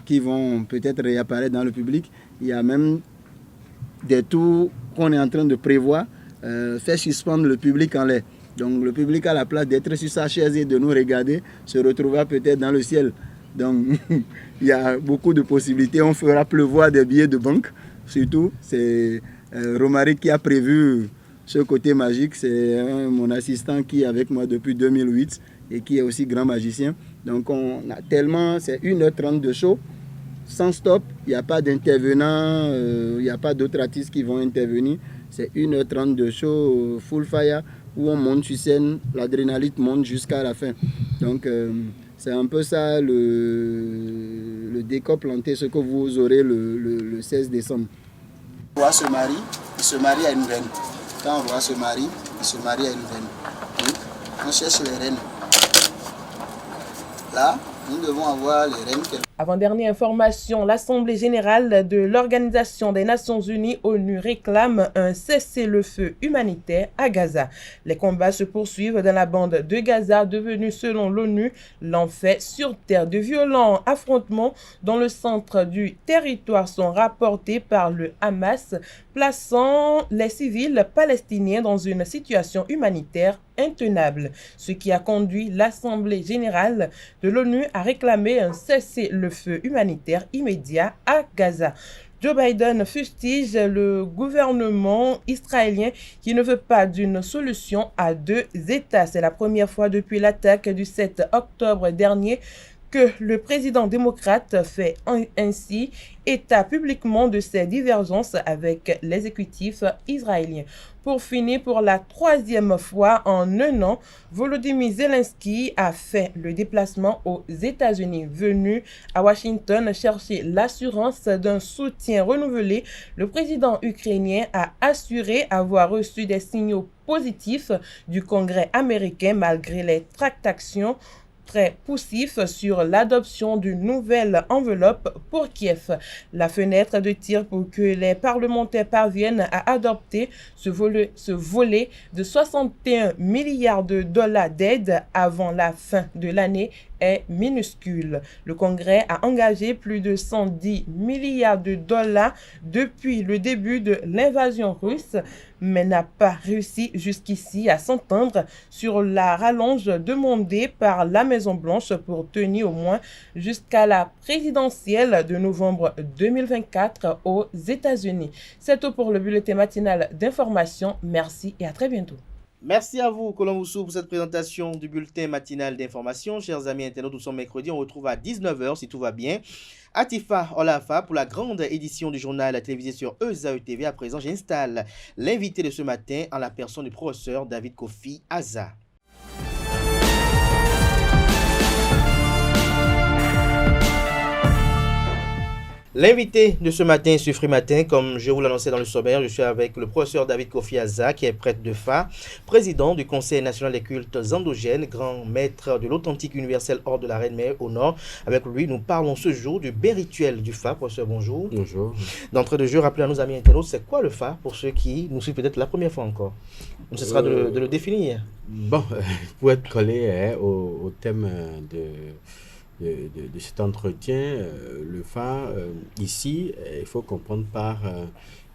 qui vont peut-être réapparaître dans le public. Il y a même des tours qu'on est en train de prévoir, faire suspendre le public en l'air. Donc le public, à la place d'être sur sa chaise et de nous regarder, se retrouvera peut-être dans le ciel. Donc il y a beaucoup de possibilités. On fera pleuvoir des billets de banque. Surtout, c'est Romaric qui a prévu ce côté magique. C'est mon assistant qui est avec moi depuis 2008 et qui est aussi grand magicien. Donc on a tellement, c'est 1h30 de show, sans stop. Il n'y a pas d'intervenants, il n'y a pas d'autres artistes qui vont intervenir. C'est 1h30 de show full fire où on monte sur scène, l'adrénaline monte jusqu'à la fin. Donc c'est un peu ça le décor planté, ce que vous aurez le 16 décembre. Le roi se marie, il se marie à une reine. Quand le roi se marie, il se marie à une reine. Donc, on cherche les reines. Là, nous devons avoir les reines. Avant-dernière information, l'Assemblée générale de l'Organisation des Nations Unies, ONU, réclame un cessez-le-feu humanitaire à Gaza. Les combats se poursuivent dans la bande de Gaza, devenue selon l'ONU l'enfer sur terre. De violents affrontements dans le centre du territoire sont rapportés par le Hamas, plaçant les civils palestiniens dans une situation humanitaire intenable, ce qui a conduit l'Assemblée générale de l'ONU à réclamer un cessez-le-feu humanitaire immédiat à Gaza. Joe Biden fustige le gouvernement israélien qui ne veut pas d'une solution à deux États. C'est la première fois depuis l'attaque du 7 octobre dernier que le président démocrate fait ainsi état publiquement de ses divergences avec l'exécutif israélien. Pour finir, pour la troisième fois en un an, Volodymyr Zelensky a fait le déplacement aux États-Unis. Venu à Washington chercher l'assurance d'un soutien renouvelé, le président ukrainien a assuré avoir reçu des signaux positifs du Congrès américain malgré les tractations très poussif sur l'adoption d'une nouvelle enveloppe pour Kiev. La fenêtre de tir pour que les parlementaires parviennent à adopter ce volet de 61 milliards de dollars d'aide avant la fin de l'année est minuscule. Le Congrès a engagé plus de 110 milliards de dollars depuis le début de l'invasion russe, mais n'a pas réussi jusqu'ici à s'entendre sur la rallonge demandée par la Maison-Blanche pour tenir au moins jusqu'à la présidentielle de novembre 2024 aux États-Unis. C'est tout pour le bulletin matinal d'information. Merci et à très bientôt. Merci à vous, Colomboussou, pour cette présentation du bulletin matinal d'information. Chers amis internautes, nous sommes mercredi, on retrouve à 19h si tout va bien. Atifa Olafa pour la grande édition du journal télévisé sur ESAE TV. À présent, j'installe l'invité de ce matin en la personne du professeur David Kofi Aza. L'invité de ce matin sur Free Matin, comme je vous l'annonçais dans le sommaire, je suis avec le professeur David Kofi Aza, qui est prêtre de Fa, président du Conseil national des cultes endogènes, grand maître de l'authentique universel hors de la Reine-Mère au Nord. Avec lui, nous parlons ce jour du bain rituel du Fa. Professeur, bonjour. Bonjour. D'entrée de jeu, rappelez à nos amis internautes, c'est quoi le Fa pour ceux qui nous suivent peut-être la première fois encore? Ce sera de le définir. Bon, pour être collé au thème de cet entretien, le Fa, ici, il faut comprendre par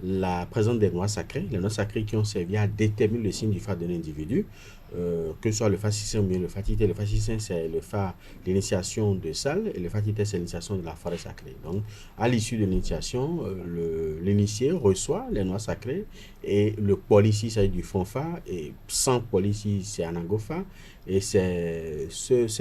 la présence des noix sacrées, les noix sacrées qui ont servi à déterminer le signe du Fa de l'individu, que ce soit le Fa Sissin ou bien le Fa Tité. Le Fa Sissin, c'est le Fa, l'initiation de Sal, et le Fa Tité, c'est l'initiation de la forêt sacrée. Donc, à l'issue de l'initiation, l'initié reçoit les noix sacrées, et le polici, c'est du fond Fa, et sans polici, c'est Anagofa. Et ce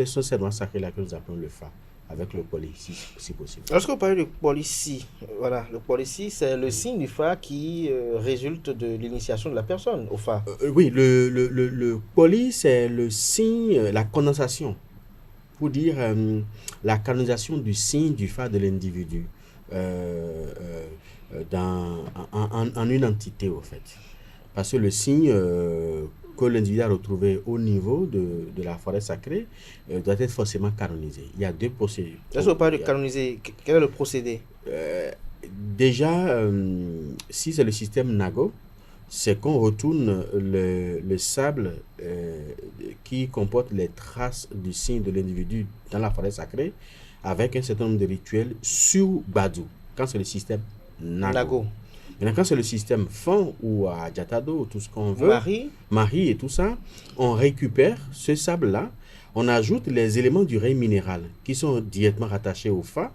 sont ces noix sacrées-là que nous appelons le Fa, avec le polici, si possible. Lorsque vous parlez de polici, voilà, le polici, c'est le signe du Fa qui résulte de l'initiation de la personne au Fa. Oui, le poli, c'est le signe, la condensation, pour dire la canalisation du signe du Fa de l'individu en une entité, au fait. Parce que le signe que l'individu a retrouvé au niveau de la forêt sacrée doit être forcément canonisé. Il y a deux procédés. Est-ce que vous parlez de canoniser? Quel est le procédé? Déjà, si c'est le système Nago, c'est qu'on retourne le sable qui comporte les traces du signe de l'individu dans la forêt sacrée avec un certain nombre de rituels sur Badou, quand c'est le système Nago. Maintenant, quand c'est le système Fan ou à Jatado, tout ce qu'on veut, Marie et tout ça, on récupère ce sable-là, on ajoute les éléments du règne minéral qui sont directement rattachés au Fa,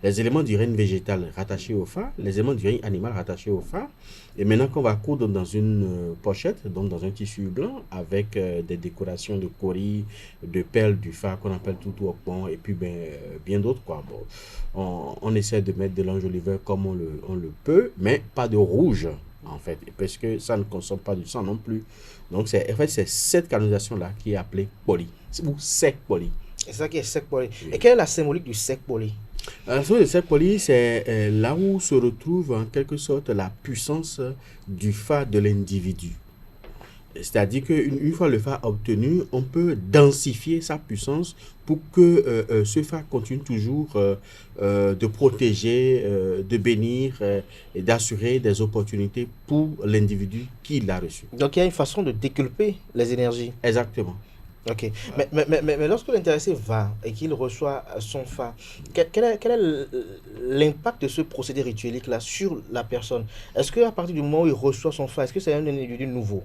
les éléments du règne végétal rattachés au Fa, les éléments du règne animal rattachés au Fa, et maintenant qu'on va coudre dans une pochette, donc dans un tissu blanc, avec des décorations de cori, de perles du Fa qu'on appelle tout au pont, et puis bien d'autres, quoi. Bon, on essaie de mettre de l'enjoliveur comme on le peut, mais pas de rouge, en fait, parce que ça ne consomme pas du sang non plus. Donc, en fait, c'est cette canonisation-là qui est appelée poli, ou sec poli. C'est ça qui est sec poli. Oui. Et quelle est la symbolique du sec poli? La symbolique du sec poli, c'est là où se retrouve en quelque sorte la puissance du Fa de l'individu. C'est-à-dire qu'une fois le Fa obtenu, on peut densifier sa puissance pour que ce Fa continue toujours de protéger, de bénir et d'assurer des opportunités pour l'individu qui l'a reçu. Donc il y a une façon de déculper les énergies. Exactement. Ok, mais lorsque l'intéressé va et qu'il reçoit son Fa, quel est l'impact de ce procédé rituelique-là sur la personne? Est-ce qu'à partir du moment où il reçoit son Fa, est-ce que c'est un individu nouveau?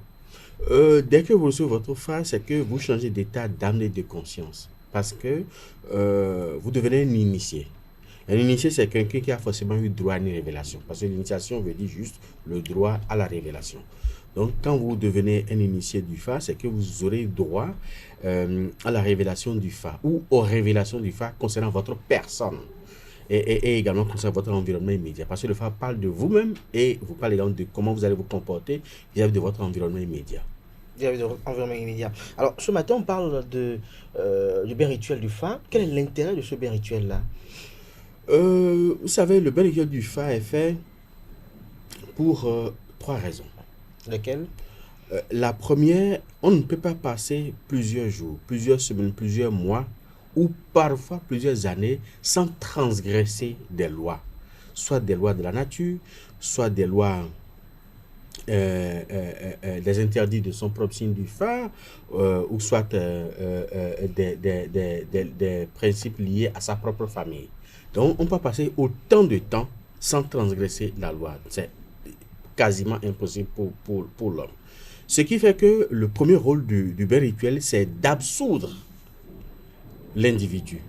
Dès que vous recevez votre Fa, c'est que vous changez d'état d'âme et de conscience. Parce que vous devenez un initié. Un initié, c'est quelqu'un qui a forcément eu droit à une révélation. Parce que l'initiation veut dire juste le droit à la révélation. Donc, quand vous devenez un initié du Fa, c'est que vous aurez droit à la révélation du Fa ou aux révélations du Fa concernant votre personne et également concernant votre environnement immédiat. Parce que le Fa parle de vous-même et vous parle également de comment vous allez vous comporter vis-à-vis de votre environnement immédiat. Vis-à-vis de votre environnement immédiat. Alors, ce matin, on parle du bain rituel du Fa. Quel est l'intérêt de ce bain rituel-là? Vous savez, le bain rituel du Fa est fait pour 3 raisons. Lesquelles? La première, on ne peut pas passer plusieurs jours, plusieurs semaines, plusieurs mois ou parfois plusieurs années sans transgresser des lois. Soit des lois de la nature, soit des lois, des interdits de son propre signe du Fa, ou soit des principes liés à sa propre famille. Donc, on peut passer autant de temps sans transgresser la loi. C'est quasiment impossible pour l'homme. Ce qui fait que le premier rôle du bain rituel, c'est d'absoudre l'individu.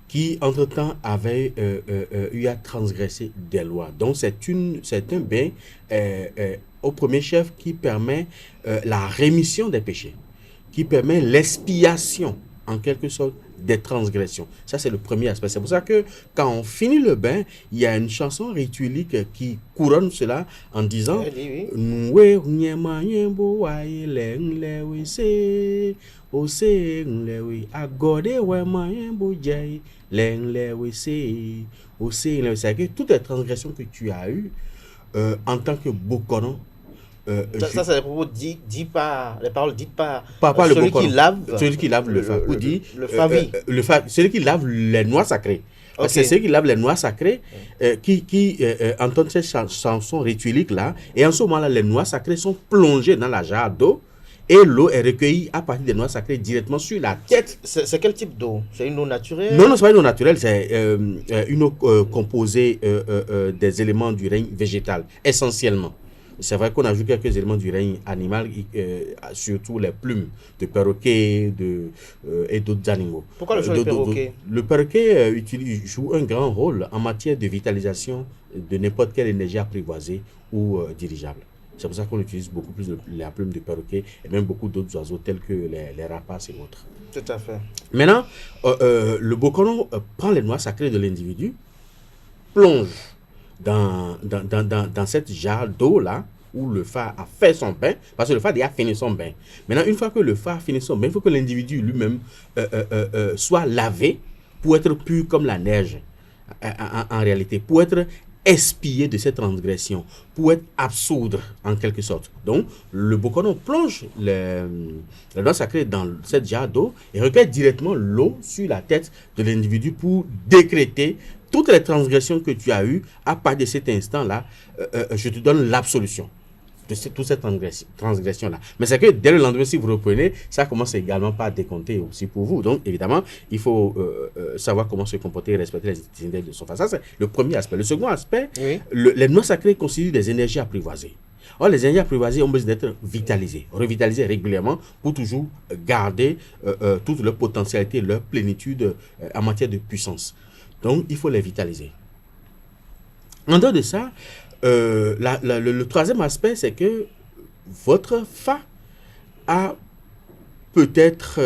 qui entre-temps avait eu à transgresser des lois. Donc c'est un bain au premier chef qui permet la rémission des péchés, qui permet l'expiation en quelque sorte des transgressions. Ça, c'est le premier aspect. C'est pour ça que quand on finit le bain, il y a une chanson rituelique qui couronne cela en disant c'est-à-dire que toutes les transgressions que tu as eues en tant que Bokono, ça c'est les propos dit par les paroles dites par celui qui lave le fa. Celui qui lave les noix sacrées. Okay. C'est celui qui lave les noix sacrées qui entendent ces chansons ritueliques là, et en ce moment là les noix sacrées sont plongées dans la jarre d'eau et l'eau est recueillie à partir des noix sacrées directement sur la tête. C'est quel type d'eau? C'est une eau naturelle? Non, c'est pas une eau naturelle, c'est une eau composée des éléments du règne végétal essentiellement. C'est vrai qu'on ajoute quelques éléments du règne animal, surtout les plumes de perroquet et d'autres animaux. Pourquoi le choix du perroquet? Le perroquet joue un grand rôle en matière de vitalisation de n'importe quelle énergie apprivoisée ou dirigeable. C'est pour ça qu'on utilise beaucoup plus la plume de perroquet et même beaucoup d'autres oiseaux tels que les rapaces et autres. Tout à fait. Maintenant, le Bokono prend les noix sacrées de l'individu, plonge dans cette jarre d'eau là où le phare a fait son bain, parce que le phare a fini son bain. Maintenant, une fois que le phare a fini son bain, il faut que l'individu lui-même soit lavé pour être pur comme la neige en réalité, pour être expié de cette transgression, pour être absoudre en quelque sorte. Donc, le Bokono plonge la noix sacrée dans cette jarre d'eau et recueille directement l'eau sur la tête de l'individu pour décréter toutes les transgressions que tu as eues. À partir de cet instant-là, je te donne l'absolution de toute cette transgression-là. Mais c'est que dès le lendemain, si vous reprenez, ça commence également par décompter aussi pour vous. Donc, évidemment, il faut savoir comment se comporter et respecter les itinéraires de son phare. Ça, c'est le premier aspect. Le second aspect, oui. Les noix sacrées constituent des énergies apprivoisées. Or, les énergies apprivoisées ont besoin d'être vitalisées, revitalisées régulièrement pour toujours garder toute leur potentialité, leur plénitude en matière de puissance. Donc, il faut les vitaliser. En dehors de ça, le troisième aspect, c'est que votre fa a peut-être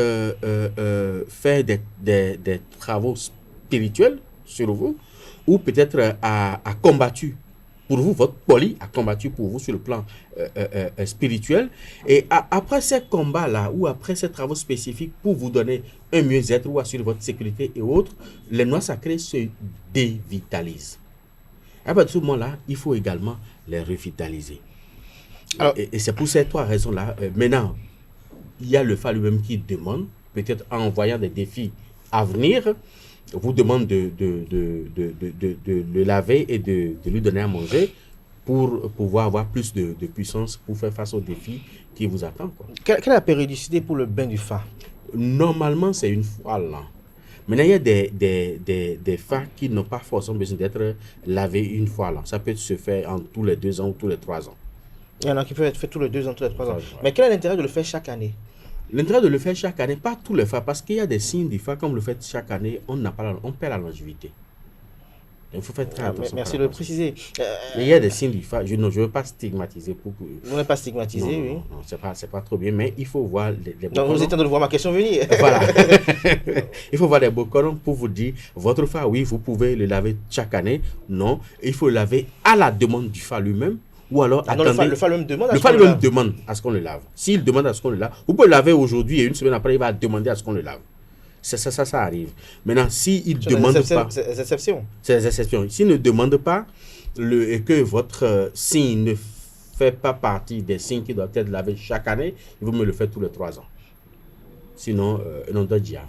fait des travaux spirituels sur vous, ou peut-être a combattu pour vous, votre poli a combattu pour vous sur le plan spirituel. Et après ces combats-là, ou après ces travaux spécifiques pour vous donner un mieux-être ou assurer votre sécurité et autres, les noix sacrées se dévitalisent. À partir de ce moment-là, il faut également les revitaliser. Alors, et c'est pour ces trois raisons-là. Maintenant, il y a le phare lui-même qui demande, peut-être en voyant des défis à venir, vous demande de le laver et de lui donner à manger pour pouvoir avoir plus de puissance pour faire face aux défis qui vous attendent. Quelle est la périodicité pour le bain du phare? Normalement, c'est une fois l'an. Maintenant, il y a des phares qui n'ont pas forcément besoin d'être lavés une fois l'an. Ça peut se faire en tous les 2 ans ou tous les 3 ans. Il y en a qui peuvent être faits tous les 2 ans, tous les 3 ans. Mais quel est l'intérêt de le faire chaque année? L'intérêt de le faire chaque année, pas tous les phares, parce qu'il y a des signes du phare, comme le fait chaque année, on perd la longévité. Il faut faire très attention. Merci de le préciser. Mais il y a des signes du phare. Je ne veux pas stigmatiser. Vous n'êtes pas stigmatisé, oui. Non, c'est pas trop bien, mais il faut voir les Donc vous êtes en train de voir ma question venir. Voilà. Il faut voir les boconos pour vous dire, votre phare, oui, vous pouvez le laver chaque année. Non, il faut le laver à la demande du phare lui-même. Ou alors, attendez. Le phare lui-même demande à ce qu'on le lave. S'il demande à ce qu'on le lave, vous pouvez le laver aujourd'hui et une semaine après, il va demander à ce qu'on le lave. Ça arrive. Maintenant, s'il ne demande pas... C'est des exceptions. C'est des exceptions. S'il ne demande pas et que votre signe ne fait pas partie des signes qui doivent être lavés chaque année, il vaut me le faire tous les 3 ans. Sinon, non doit dire.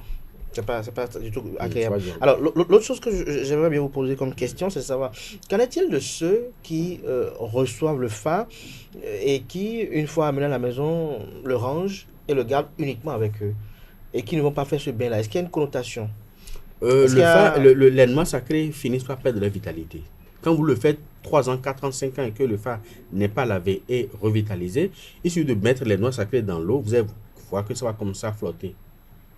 C'est pas du tout agréable. Alors, l'autre chose que j'aimerais bien vous poser comme question, c'est de savoir, qu'en est-il de ceux qui reçoivent le phare et qui, une fois amené à la maison, le rangent et le gardent uniquement avec eux et qui ne vont pas faire ce bain-là? Est-ce qu'il y a une connotation? Les noix sacrées finissent par perdre leur vitalité. Quand vous le faites 3 ans, 4 ans, 5 ans et que le phare n'est pas lavé et revitalisé, il suffit de mettre les noix sacrées dans l'eau, vous allez voir que ça va commencer à flotter.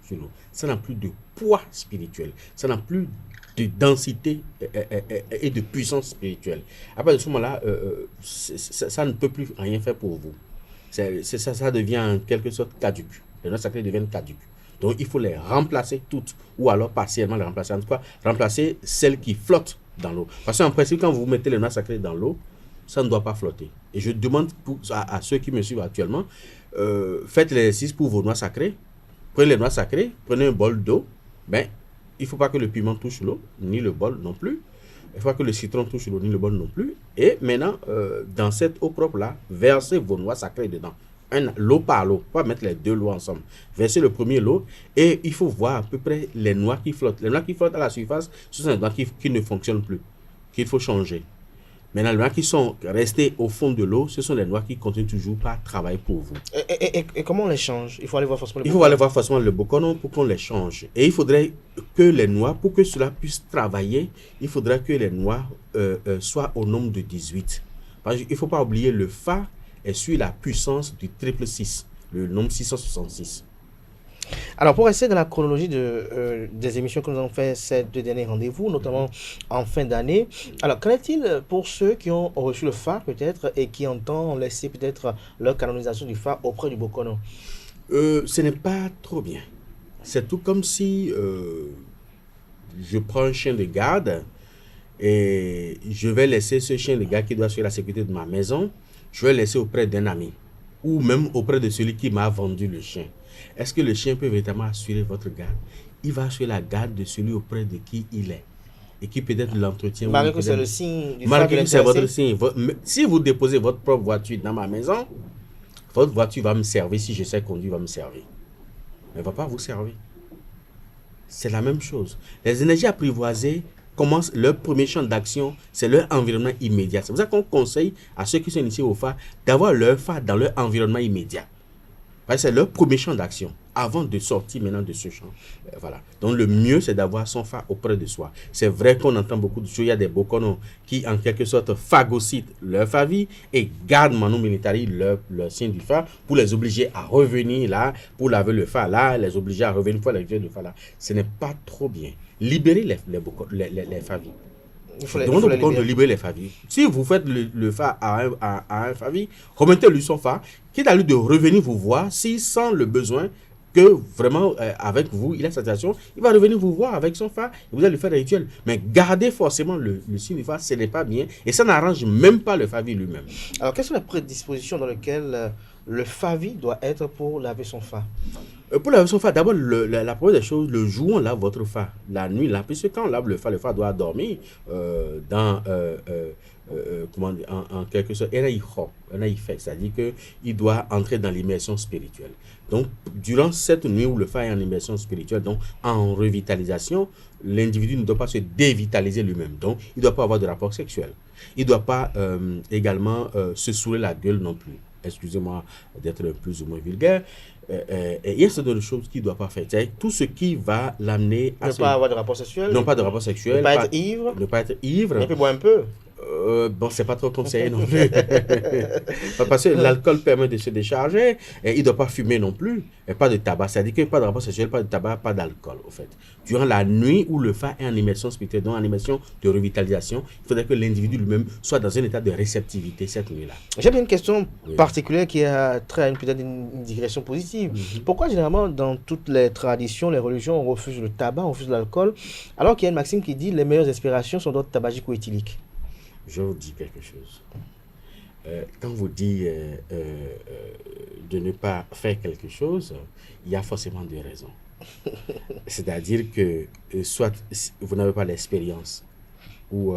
sur l'eau. Ça n'a plus de poids spirituel. Ça n'a plus de densité et de puissance spirituelle. À partir de ce moment-là, ça ne peut plus rien faire pour vous. Ça devient en quelque sorte caduque. Les noix sacrées deviennent caduques. Donc il faut les remplacer toutes, ou alors partiellement les remplacer. En tout cas, remplacer celles qui flottent dans l'eau. Parce qu'en principe, quand vous mettez les noix sacrées dans l'eau, ça ne doit pas flotter. Et je demande à ceux qui me suivent actuellement, faites l'exercice pour vos noix sacrées. Prenez les noix sacrées, prenez un bol d'eau. Ben, il ne faut pas que le piment touche l'eau, ni le bol non plus. Il ne faut pas que le citron touche l'eau, ni le bol non plus. Et maintenant, dans cette eau propre-là, versez vos noix sacrées dedans. L'eau par l'eau, pas mettre les deux lots ensemble. Versez le premier lot et il faut voir à peu près les noix qui flottent. Les noix qui flottent à la surface, ce sont les noix qui ne fonctionnent plus, qu'il faut changer. Maintenant, les noix qui sont restées au fond de l'eau, ce sont les noix qui continuent toujours pas à travailler pour vous. Et comment on les change? Il faut aller voir forcément le Il faut aller voir forcément le boconon pour qu'on les change. Et il faudrait que les noix, pour que cela puisse travailler, il faudrait que les noix soient au nombre de 18. Parce qu'il ne faut pas oublier le Fa est sur la puissance du triple 6, le nombre 666. Alors, pour rester dans la chronologie des émissions que nous avons fait ces 2 derniers rendez-vous, notamment en fin d'année, alors qu'en est-il pour ceux qui ont reçu le Fa peut-être et qui ont laissé peut-être leur canonisation du Fa auprès du Bokono? Ce n'est pas trop bien. C'est tout comme si je prends un chien de garde et je vais laisser ce chien de garde qui doit assurer la sécurité de ma maison, je vais le laisser auprès d'un ami ou même auprès de celui qui m'a vendu le chien. Est-ce que le chien peut véritablement assurer votre garde? Il va assurer la garde de celui auprès de qui il est et qui peut-être l'entretient. Malgré que c'est le signe du Malgré que c'est votre signe. Si vous déposez votre propre voiture dans ma maison, votre voiture va me servir. Si je sais conduire, va me servir. Mais elle ne va pas vous servir. C'est la même chose. Les énergies apprivoisées commencent leur premier champ d'action, c'est leur environnement immédiat. C'est pour ça qu'on conseille à ceux qui sont initiés au Fa d'avoir leur Fa dans leur environnement immédiat. Parce que c'est leur premier champ d'action avant de sortir maintenant de ce champ. Voilà. Donc le mieux, c'est d'avoir son Fa auprès de soi. C'est vrai qu'on entend beaucoup de choses. Il y a des bokonos qui, en quelque sorte, phagocytent leur Favi et gardent Manu Militari, leur signe du Fa, pour les obliger à revenir là, pour laver le Fa là, les obliger à revenir pour laver le Fa là. Ce n'est pas trop bien. Libérez les Favi. Demandez au Bokon de libérer les Favi. Si vous faites le Fa à un Favi, remettez-lui son Fa, quitte à lui de revenir vous voir, s'il sent le besoin que vraiment avec vous, il a cette situation, il va revenir vous voir avec son Fa et vous allez lui faire le rituel. Mais gardez forcément le signe du Fa, ce n'est pas bien et ça n'arrange même pas le Favi lui-même. Alors, quelles sont les prédispositions dans lesquelles le Favi doit être pour laver son Fa? Pour laver son Fa, d'abord, la première des choses, le jour où on lave votre Fa, la nuit, là, puisque quand on lave le Fa doit dormir en quelque sorte, c'est-à-dire qu'il doit entrer dans l'immersion spirituelle. Donc, durant cette nuit où le Fa est en immersion spirituelle, donc en revitalisation, l'individu ne doit pas se dévitaliser lui-même. Donc, il ne doit pas avoir de rapport sexuel. Il ne doit pas également se saouler la gueule non plus. Excusez-moi d'être plus ou moins vulgaire. Il y a certaines choses qu'il ne doit pas faire. C'est-à-dire tout ce qui va l'amener à... Ne pas avoir de rapport sexuel. Non, pas de rapport sexuel. Ne pas être ivre. Ne pas être ivre. Il peut boire un peu. Bon, c'est pas trop conseillé non plus. Parce que l'alcool permet de se décharger. Et il ne doit pas fumer non plus. Et pas de tabac. C'est-à-dire que pas de rapport sexuel, pas de tabac, pas d'alcool, au fait. Durant la nuit où le Fa est en immersion spirituelle, donc en immersion de revitalisation, il faudrait que l'individu lui-même soit dans un état de réceptivité cette nuit-là. J'ai bien une question particulière qui a trait à peut-être une digression positive. Pourquoi généralement dans toutes les traditions, les religions, on refuse le tabac, on refuse l'alcool, alors qu'il y a une maxime qui dit les meilleures inspirations sont d'autres tabagiques ou éthyliques? Je vous dis quelque chose. Quand vous dites de ne pas faire quelque chose, il y a forcément des raisons. C'est-à-dire que soit vous n'avez pas l'expérience ou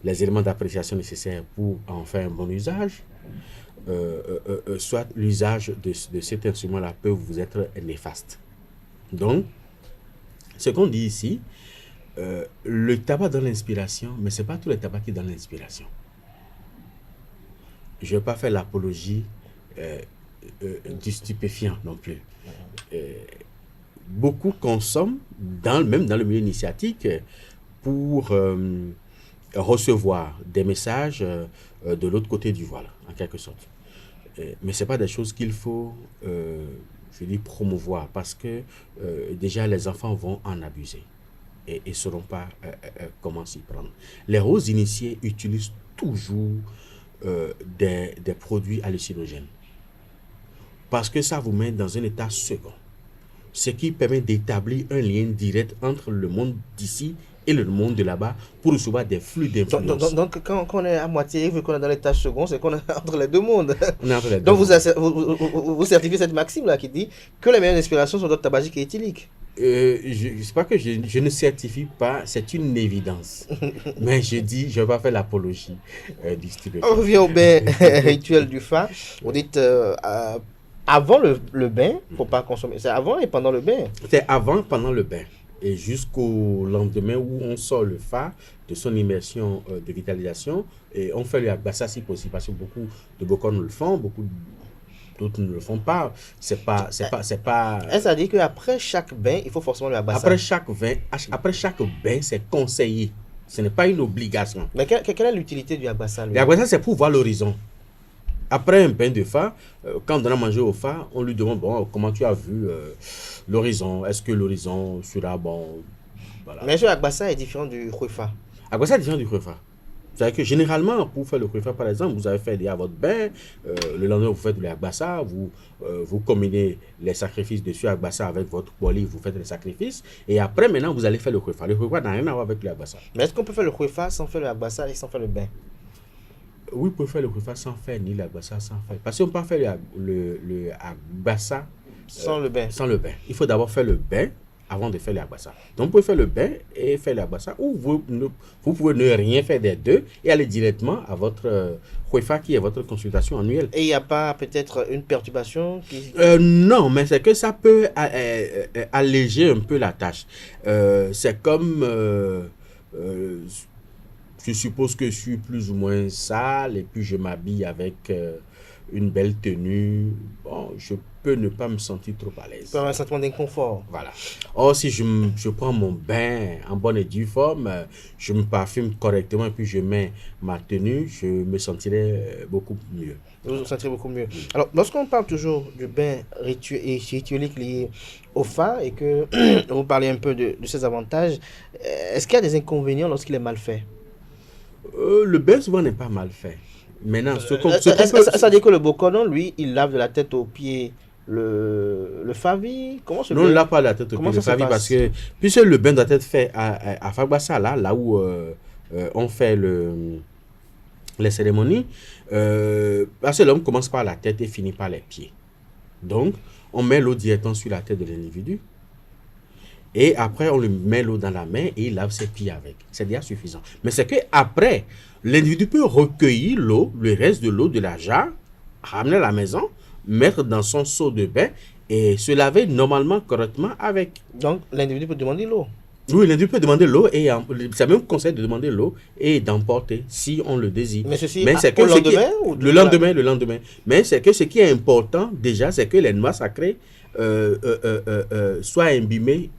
les éléments d'appréciation nécessaires pour en faire un bon usage, soit l'usage de cet instrument-là peut vous être néfaste. Donc, ce qu'on dit ici, le tabac donne l'inspiration, mais ce n'est pas tout le tabac qui donne l'inspiration. Je ne vais pas faire l'apologie du stupéfiant non plus. Beaucoup consomment, même dans le milieu initiatique, pour recevoir des messages de l'autre côté du voile, en quelque sorte. Mais ce n'est pas des choses qu'il faut je dis promouvoir, parce que déjà les enfants vont en abuser et ne sauront pas comment s'y prendre. Les roses initiés utilisent toujours des produits hallucinogènes, parce que ça vous met dans un état second, ce qui permet d'établir un lien direct entre le monde d'ici et le monde de là-bas pour recevoir des flux d'influence. Donc quand on est à moitié, vu qu'on est dans l'état second, c'est qu'on est entre les deux mondes. On est entre les deux donc mondes. vous certifiez cette maxime-là qui dit que les meilleures inspirations sont d'autres tabagiques et éthyliques. C'est pas que je ne certifie pas, c'est une évidence. Mais je dis, je ne vais pas faire l'apologie du style. On revient au bain rituel du Fa. Vous dites avant le bain, il ne faut pas consommer. C'est avant et pendant le bain. C'est avant, pendant le bain. Et jusqu'au lendemain où on sort le Fa de son immersion de vitalisation. Et on fait le Agbassa si possible, parce que beaucoup de Bokono le font, beaucoup d'autres ne le font pas. C'est pas. Ça dit qu'après chaque bain, il faut forcément le Agbassa. Après chaque bain, c'est conseillé. Ce n'est pas une obligation. Mais quelle est l'utilité du Agbassa? L'Agbassa, c'est pour voir l'horizon. Après un bain de Fa, quand on a mangé au Fa, on lui demande, bon, comment tu as vu l'horizon? Est-ce que l'horizon sera bon? Voilà. Mais l'Agbassa est différent du Khoufa. L'Agbassa est différent du Khoufa. C'est-à-dire que généralement, pour faire le Khoufa, par exemple, vous avez fait déjà votre bain, le lendemain, vous faites le Agbassa, vous combinez les sacrifices dessus Agbassa avec votre boli, vous faites les sacrifices, et après, maintenant, vous allez faire le Khoufa. Le Khoufa n'a rien à voir avec le Agbassa. Mais est-ce qu'on peut faire le Khoufa sans faire le Agbassa et sans faire le bain? Oui, vous pouvez faire le Khoufa sans faire ni l'Agbassa sans faire. Parce qu'on peut faire le Agbassa sans le bain. Sans le bain. Il faut d'abord faire le bain avant de faire l'Agbassa. Donc, vous pouvez faire le bain et faire l'Agbassa, ou vous pouvez ne rien faire des deux et aller directement à votre Khoufa qui est votre consultation annuelle. Et il n'y a pas peut-être une perturbation qui... Non, mais c'est que ça peut alléger un peu la tâche. C'est comme... je suppose que je suis plus ou moins sale et puis je m'habille avec une belle tenue. Bon, je peux ne pas me sentir trop à l'aise. Tu peux avoir un sentiment d'inconfort. Voilà. Or, si je prends mon bain en bonne et due forme, je me parfume correctement et puis je mets ma tenue, je me sentirai beaucoup mieux. Vous vous sentirez beaucoup mieux. Alors, lorsqu'on parle toujours du bain rituelique lié au Fa et que vous parlez un peu de ses avantages, est-ce qu'il y a des inconvénients lorsqu'il est mal fait? Le bain souvent n'est pas mal fait. Maintenant, ça dit que le Bokono, lui, il lave de la tête aux pieds le Favi. Comment se Non, on ne lave pas de la tête aux pieds le Favi parce que puisque le bain doit être fait à Fagbassa, là où on fait les cérémonies, parce que l'homme commence par la tête et finit par les pieds. Donc, on met l'eau directement sur la tête de l'individu. Et après, on lui met l'eau dans la main et il lave ses pieds avec. C'est déjà suffisant. Mais c'est qu'après, l'individu peut recueillir l'eau, le reste de l'eau de la jarre, ramener à la maison, mettre dans son seau de bain et se laver normalement, correctement avec. Donc, l'individu peut demander l'eau? Oui, l'individu peut demander l'eau et c'est même conseil de demander l'eau et d'emporter si on le désire. Mais ceci, c'est que le lendemain. Mais c'est que ce qui est important déjà, c'est que les noix sacrées soient imbibées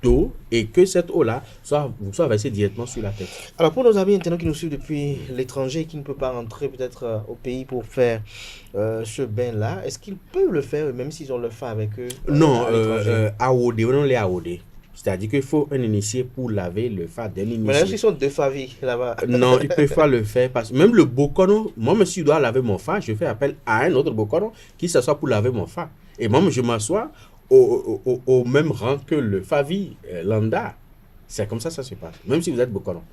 d'eau et que cette eau-là soit versée directement sur la tête. Alors pour nos amis internautes qui nous suivent depuis l'étranger et qui ne peuvent pas rentrer peut-être au pays pour faire ce bain-là, est-ce qu'ils peuvent le faire même s'ils ont le fait avec eux? Non, AOD, on les AOD. C'est-à-dire qu'il faut un initié pour laver le Fa d'un initié. Mais là, ils sont deux Favis là-bas. Non, ils ne peuvent pas le faire parce que même le Bokono, moi, si je dois laver mon Fa, je fais appel à un autre Bokono qui s'assoit pour laver mon Fa. Et moi, je m'assois au même rang que le Favi lambda. C'est comme ça se passe. Même si vous êtes Bokono.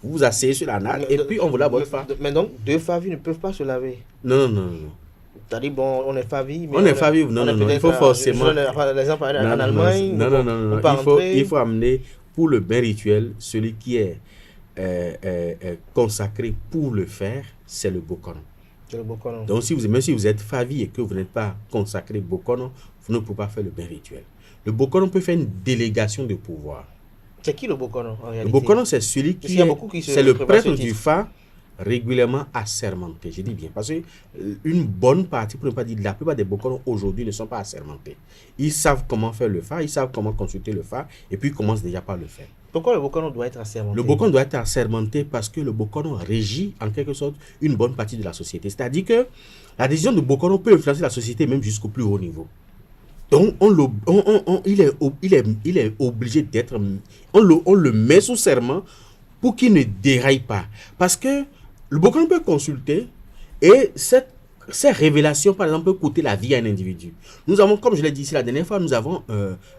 Vous vous asseyez sur la natte et puis on vous lave votre Fa. Mais donc, deux Favis ne peuvent pas se laver? Non. Tu as dit, bon, on est Favi. On est Favi, non. Il faut forcément. L'exemple en Allemagne. Non. Il faut amener pour le bain rituel, celui qui est consacré pour le faire, c'est le Bokono. Donc, même si vous êtes Favi et que vous n'êtes pas consacré Bokono, vous ne pouvez pas faire le bain rituel. Le Bokono peut faire une délégation de pouvoir. C'est qui le Bokono en réalité? Le Bokono, c'est celui qui c'est le prêtre du Fa régulièrement assermenté. Je dis bien, parce qu'une bonne partie, pour ne pas dire la plupart des Bokono aujourd'hui ne sont pas assermentés. Ils savent comment faire le Fa, ils savent comment consulter le Fa, et puis ils commencent déjà par le faire. Pourquoi le Bokono doit être assermenté? Le Bokono doit être assermenté parce que le Bokono régit en quelque sorte une bonne partie de la société. C'est-à-dire que la décision du Bokono peut influencer la société même jusqu'au plus haut niveau. Donc, il est obligé d'être... On le met sous serment pour qu'il ne déraille pas. Parce que le Bokano peut consulter et ces révélations, par exemple, peuvent coûter la vie à un individu. Nous avons, comme je l'ai dit ici la dernière fois, nous avons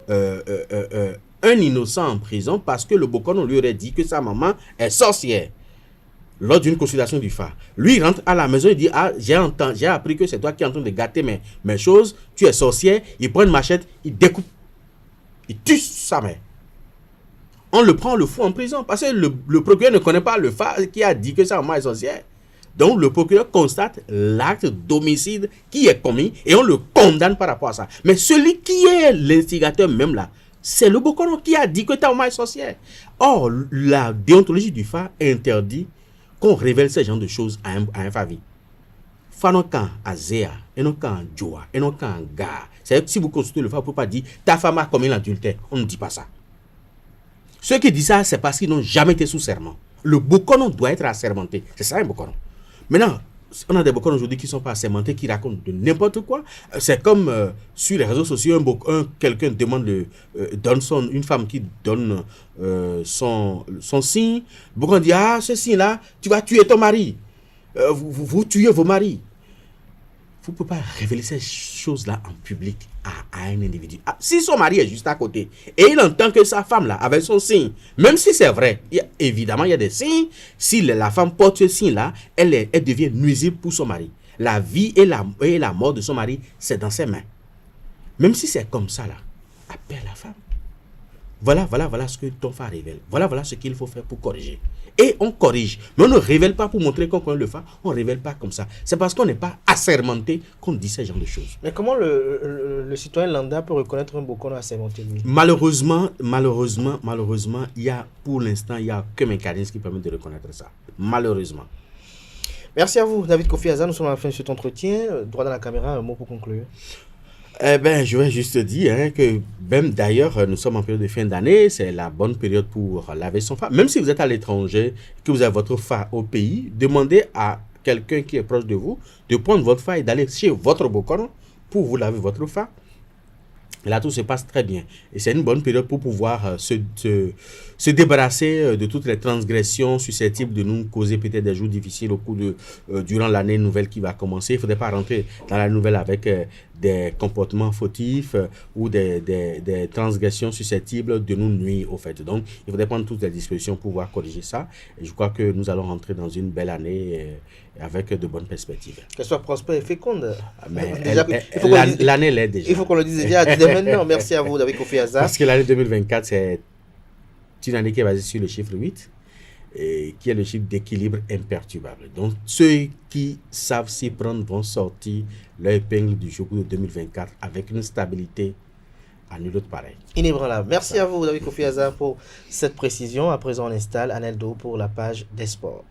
un innocent en prison parce que le Bokano lui aurait dit que sa maman est sorcière. Lors d'une consultation du phare. Lui, il rentre à la maison, il dit, ah, j'ai appris que c'est toi qui es en train de gâter mes choses, tu es sorcière. Il prend une machette, il découpe, il tue sa mère. On le prend, on le fout en prison, parce que le procureur ne connaît pas le phare qui a dit que sa maman est sorcière. Donc, le procureur constate l'acte d'homicide qui est commis et on le condamne par rapport à ça. Mais celui qui est l'instigateur même là, c'est le Bokano qui a dit que ta maman est sorcière. Or, la déontologie du phare interdit qu'on révèle ce genre de choses à un famille. Fanokan Azea, Enokan Joa, Enokan Ga. C'est-à-dire que si vous consultez le phare, vous ne pouvez pas dire ta femme a commis l'adultère. On ne dit pas ça. Ceux qui disent ça, c'est parce qu'ils n'ont jamais été sous serment. Le Bokano doit être assermenté. C'est ça un Bokano. Maintenant, on a des Bokano aujourd'hui qui ne sont pas assermentés, qui racontent de n'importe quoi. C'est comme sur les réseaux sociaux, quelqu'un demande une femme qui donne son signe. Bokano dit, ah, ce signe-là, tu vas tuer ton mari. Vous tuez vos maris. Vous ne pouvez pas révéler ces choses-là en public à un individu. Ah, si son mari est juste à côté et il entend que sa femme là avec son signe, même si c'est vrai, évidemment il y a des signes, si la femme porte ce signe-là, elle devient nuisible pour son mari. La vie et la mort de son mari, c'est dans ses mains. Même si c'est comme ça là, appelle la femme. Voilà ce que ton phare révèle. Voilà ce qu'il faut faire pour corriger. Et on corrige. Mais on ne révèle pas pour montrer qu'on connaît le phare. On ne révèle pas comme ça. C'est parce qu'on n'est pas assermenté qu'on dit ce genre de choses. Mais comment le citoyen lambda peut reconnaître un Bokano assermenté, lui? Malheureusement, pour l'instant, il n'y a que mécanisme qui permet de reconnaître ça. Malheureusement. Merci à vous, David Kofi Azan. Nous sommes à la fin de cet entretien. Droit dans la caméra, un mot pour conclure. Je vais juste dire que même d'ailleurs, nous sommes en période de fin d'année, c'est la bonne période pour laver son phare. Même si vous êtes à l'étranger, que vous avez votre phare au pays, demandez à quelqu'un qui est proche de vous de prendre votre phare et d'aller chez votre Bokano pour vous laver votre phare. Et là, tout se passe très bien. Et c'est une bonne période pour pouvoir se débarrasser de toutes les transgressions susceptibles de nous causer peut-être des jours difficiles durant l'année nouvelle qui va commencer. Il ne faudrait pas rentrer dans la nouvelle avec des comportements fautifs ou des transgressions susceptibles de nous nuire au fait. Donc, il faudrait prendre toutes les dispositions pour pouvoir corriger ça. Et je crois que nous allons rentrer dans une belle année avec de bonnes perspectives. Qu'elle soit prospère et féconde. Mais l'année l'est déjà. Il faut qu'on le dise déjà dès maintenant. Merci à vous, David Kofi Azan. Parce que l'année 2024, c'est une année qui est basée sur le chiffre 8, et qui est le chiffre d'équilibre imperturbable. Donc, ceux qui savent s'y prendre vont sortir leur épingle du jeu de 2024 avec une stabilité à nul autre pareil. Inébranlable. Merci à vous, David Kofi Azan, pour cette précision. À présent, on installe Aneldo pour la page des sports.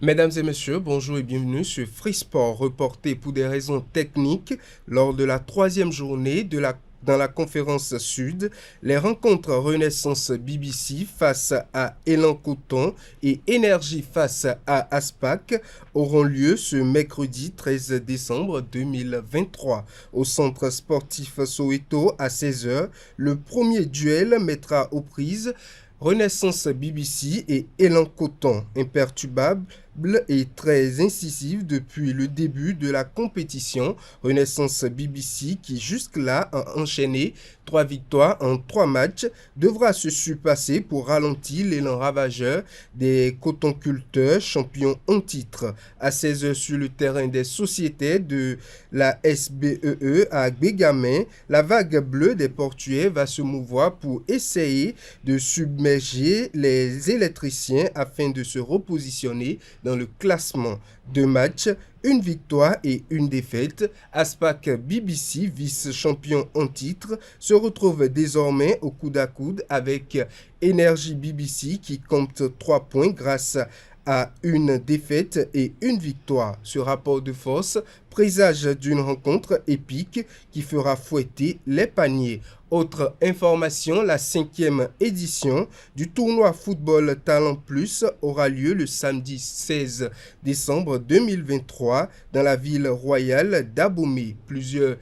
Mesdames et messieurs, bonjour et bienvenue sur Free Sport, reporté pour des raisons techniques lors de la 3e journée dans la conférence Sud. Les rencontres Renaissance BBC face à Élan Coton et Énergie face à Aspac auront lieu ce mercredi 13 décembre 2023. Au centre sportif Soweto à 16h, le premier duel mettra aux prises Renaissance BBC et Élan Coton, imperturbable et très incisif depuis le début de la compétition. Renaissance BBC, qui jusque-là a enchaîné 3 victoires en 3 matchs, devra se surpasser pour ralentir l'élan ravageur des cotonculteurs champions en titre. À 16h sur le terrain des sociétés de la SBEE à Bégamin, la vague bleue des portuaires va se mouvoir pour essayer de submerger les électriciens afin de se repositionner dans le classement. 2 matchs, 1 victoire et 1 défaite. Aspac BBC, vice-champion en titre, se retrouve désormais au coude à coude avec Énergie BBC qui compte 3 points grâce à 1 défaite et 1 victoire. Ce rapport de force présage d'une rencontre épique qui fera fouetter les paniers. Autre information, la 5e édition du tournoi Football Talent Plus aura lieu le samedi 16 décembre 2023 dans la ville royale d'Abomey. Plusieurs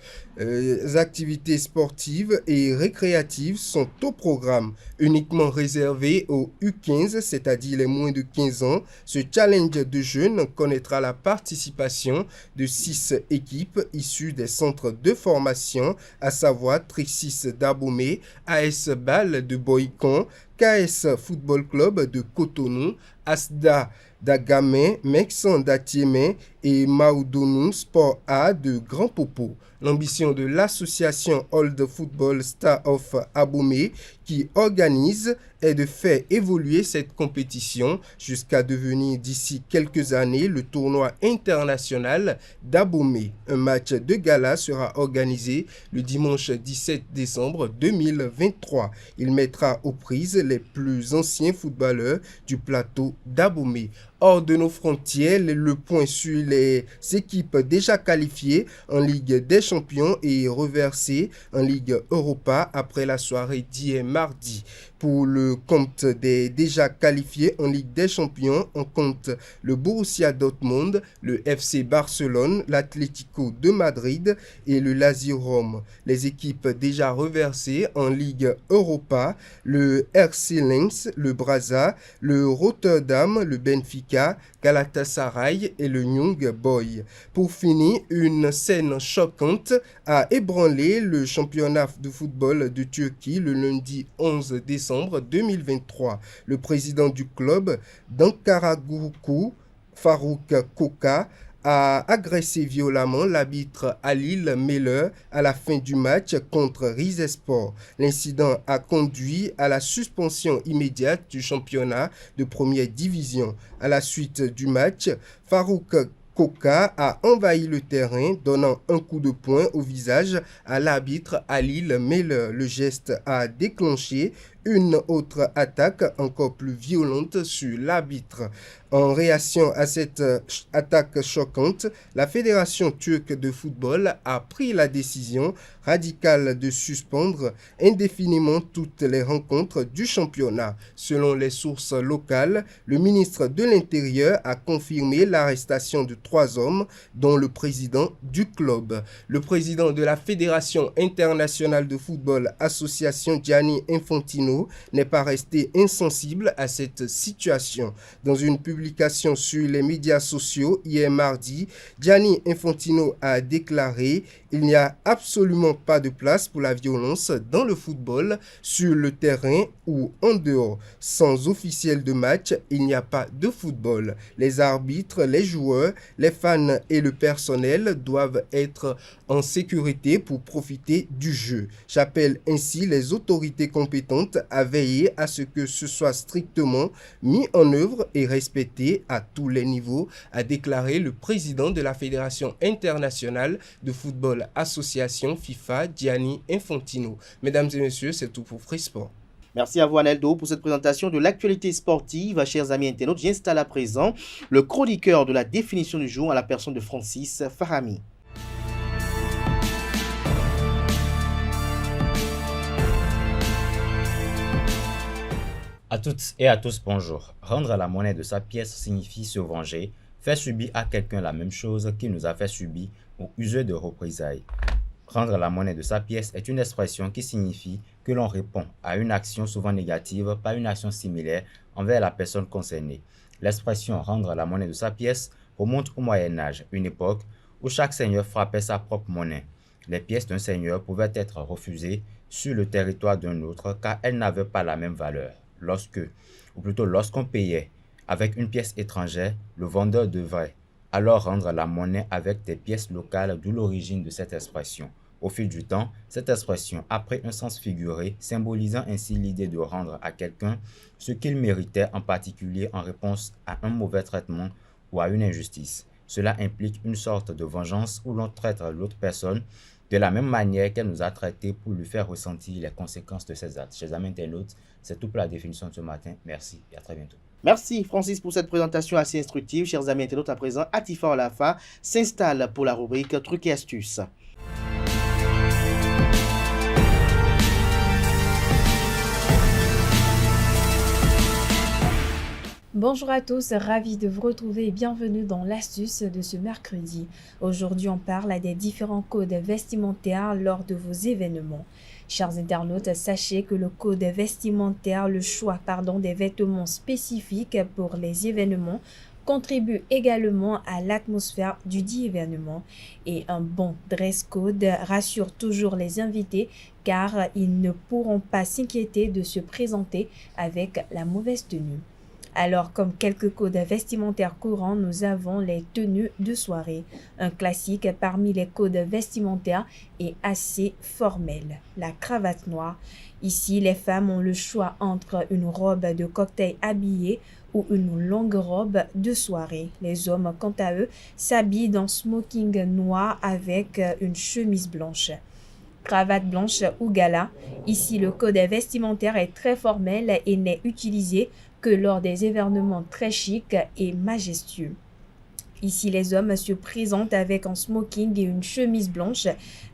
activités sportives et récréatives sont au programme. Uniquement réservé aux U15, c'est-à-dire les moins de 15 ans, ce challenge de jeunes connaîtra la participation de 6 équipes issues des centres de formation, à savoir Trixis d'Abomey, AS Bâle de Boycon, KS Football Club de Cotonou, Asda d'Agamay, Mexan d'Atiémé et Maoudonou Sport A de Grand Popo. L'ambition de l'association Old Football Star of Abomey qui organise est de faire évoluer cette compétition jusqu'à devenir d'ici quelques années le tournoi international d'Abomey. Un match de gala sera organisé le dimanche 17 décembre 2023. Il mettra aux prises les plus anciens footballeurs du plateau d'Abomey. Hors de nos frontières, le point sur les équipes déjà qualifiées en Ligue des Champions est reversé en Ligue Europa après la soirée d'hier mardi. Pour le compte des déjà qualifiés en Ligue des Champions, on compte le Borussia Dortmund, le FC Barcelone, l'Atlético de Madrid et le Lazio Rome. Les équipes déjà reversées en Ligue Europa, le RC Lens, le Brazza, le Rotterdam, le Benfica, Galatasaray et le Young Boys. Pour finir, une scène choquante a ébranlé le championnat de football de Turquie le lundi 11 décembre 2023. Le président du club d'Ankaraguruku, Farouk Koka, a agressé violemment l'arbitre Halil Meler à la fin du match contre Rizespor. L'incident a conduit à la suspension immédiate du championnat de première division. À la suite du match, Farouk Koka a envahi le terrain, donnant un coup de poing au visage à l'arbitre Halil Meler. Le geste a déclenché une autre attaque encore plus violente sur l'arbitre. En réaction à cette attaque choquante, la Fédération turque de football a pris la décision radicale de suspendre indéfiniment toutes les rencontres du championnat. Selon les sources locales, le ministre de l'Intérieur a confirmé l'arrestation de 3 hommes, dont le président du club. Le président de la Fédération internationale de football, association Gianni Infantino, n'est pas resté insensible à cette situation. Dans une publication sur les médias sociaux hier mardi, Gianni Infantino a déclaré « Il n'y a absolument pas de place pour la violence dans le football, sur le terrain ou en dehors. Sans officiel de match, il n'y a pas de football. Les arbitres, les joueurs, les fans et le personnel doivent être en sécurité pour profiter du jeu. J'appelle ainsi les autorités compétentes à veiller à ce que ce soit strictement mis en œuvre et respecté à tous les niveaux », a déclaré le président de la Fédération internationale de football association FIFA, Gianni Infantino. Mesdames et messieurs, c'est tout pour Free Sport. Merci à vous, Aneldo, pour cette présentation de l'actualité sportive. Chers amis internautes, j'installe à présent le chroniqueur de la définition du jour à la personne de Francis Farami. À toutes et à tous, bonjour. Rendre la monnaie de sa pièce signifie se venger, faire subir à quelqu'un la même chose qu'il nous a fait subir ou user de représailles. Rendre la monnaie de sa pièce est une expression qui signifie que l'on répond à une action souvent négative par une action similaire envers la personne concernée. L'expression « rendre la monnaie de sa pièce » remonte au Moyen-Âge, une époque où chaque seigneur frappait sa propre monnaie. Les pièces d'un seigneur pouvaient être refusées sur le territoire d'un autre car elles n'avaient pas la même valeur. Lorsqu'on payait avec une pièce étrangère, le vendeur devrait alors rendre la monnaie avec des pièces locales, d'où l'origine de cette expression. Au fil du temps, cette expression a pris un sens figuré, symbolisant ainsi l'idée de rendre à quelqu'un ce qu'il méritait, en particulier en réponse à un mauvais traitement ou à une injustice. Cela implique une sorte de vengeance où l'on traite l'autre personne de la même manière qu'elle nous a traités pour lui faire ressentir les conséquences de ses actes. Chers amis internautes, c'est tout pour la définition de ce matin. Merci et à très bientôt. Merci Francis pour cette présentation assez instructive. Chers amis internautes, à présent, Atifa Olafa s'installe pour la rubrique Trucs et astuces. Bonjour à tous, ravi de vous retrouver et bienvenue dans l'astuce de ce mercredi. Aujourd'hui, on parle des différents codes vestimentaires lors de vos événements. Chers internautes, sachez que le code vestimentaire, le choix des vêtements spécifiques pour les événements contribue également à l'atmosphère du dit événement. Et un bon dress code rassure toujours les invités car ils ne pourront pas s'inquiéter de se présenter avec la mauvaise tenue. Alors, comme quelques codes vestimentaires courants, nous avons les tenues de soirée. Un classique parmi les codes vestimentaires est assez formel, la cravate noire. Ici, les femmes ont le choix entre une robe de cocktail habillée ou une longue robe de soirée. Les hommes, quant à eux, s'habillent dans smoking noir avec une chemise blanche. Cravate blanche ou gala. Ici, le code vestimentaire est très formel et n'est utilisé que lors des événements très chics et majestueux. Ici, les hommes se présentent avec un smoking et une chemise blanche,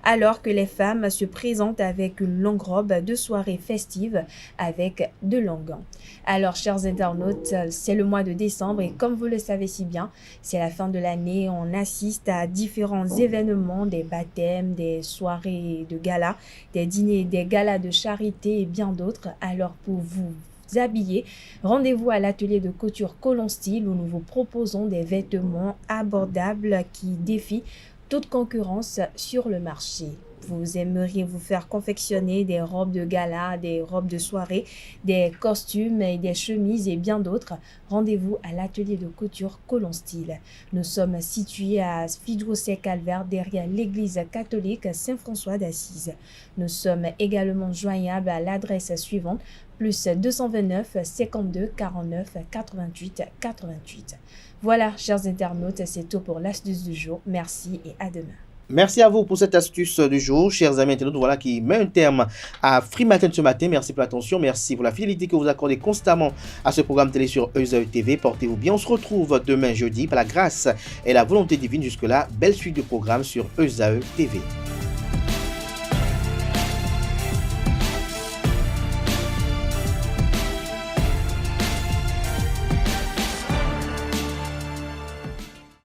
alors que les femmes se présentent avec une longue robe de soirée festive avec de longs gants. Alors, chers internautes, c'est le mois de décembre et comme vous le savez si bien, c'est la fin de l'année. On assiste à différents événements, des baptêmes, des soirées de gala, des dîners, des galas de charité et bien d'autres. Alors, pour vous habillés, rendez-vous à l'atelier de couture Colon Style où nous vous proposons des vêtements abordables qui défient toute concurrence sur le marché. Vous aimeriez vous faire confectionner des robes de gala, des robes de soirée, des costumes et des chemises et bien d'autres. Rendez-vous à l'atelier de couture Colon Style. Nous sommes situés à Fidrosset-Calvaire derrière l'église catholique Saint-François d'Assise. Nous sommes également joignables à l'adresse suivante plus 229 52 49 88 88. Voilà, chers internautes, c'est tout pour l'astuce du jour. Merci et à demain. Merci à vous pour cette astuce du jour, chers amis internautes. Voilà qui met un terme à Free Matin ce matin. Merci pour l'attention, merci pour la fidélité que vous accordez constamment à ce programme télé sur EZAE TV. Portez-vous bien, on se retrouve demain jeudi par la grâce et la volonté divine. Jusque-là, belle suite de programmes sur EZAE TV.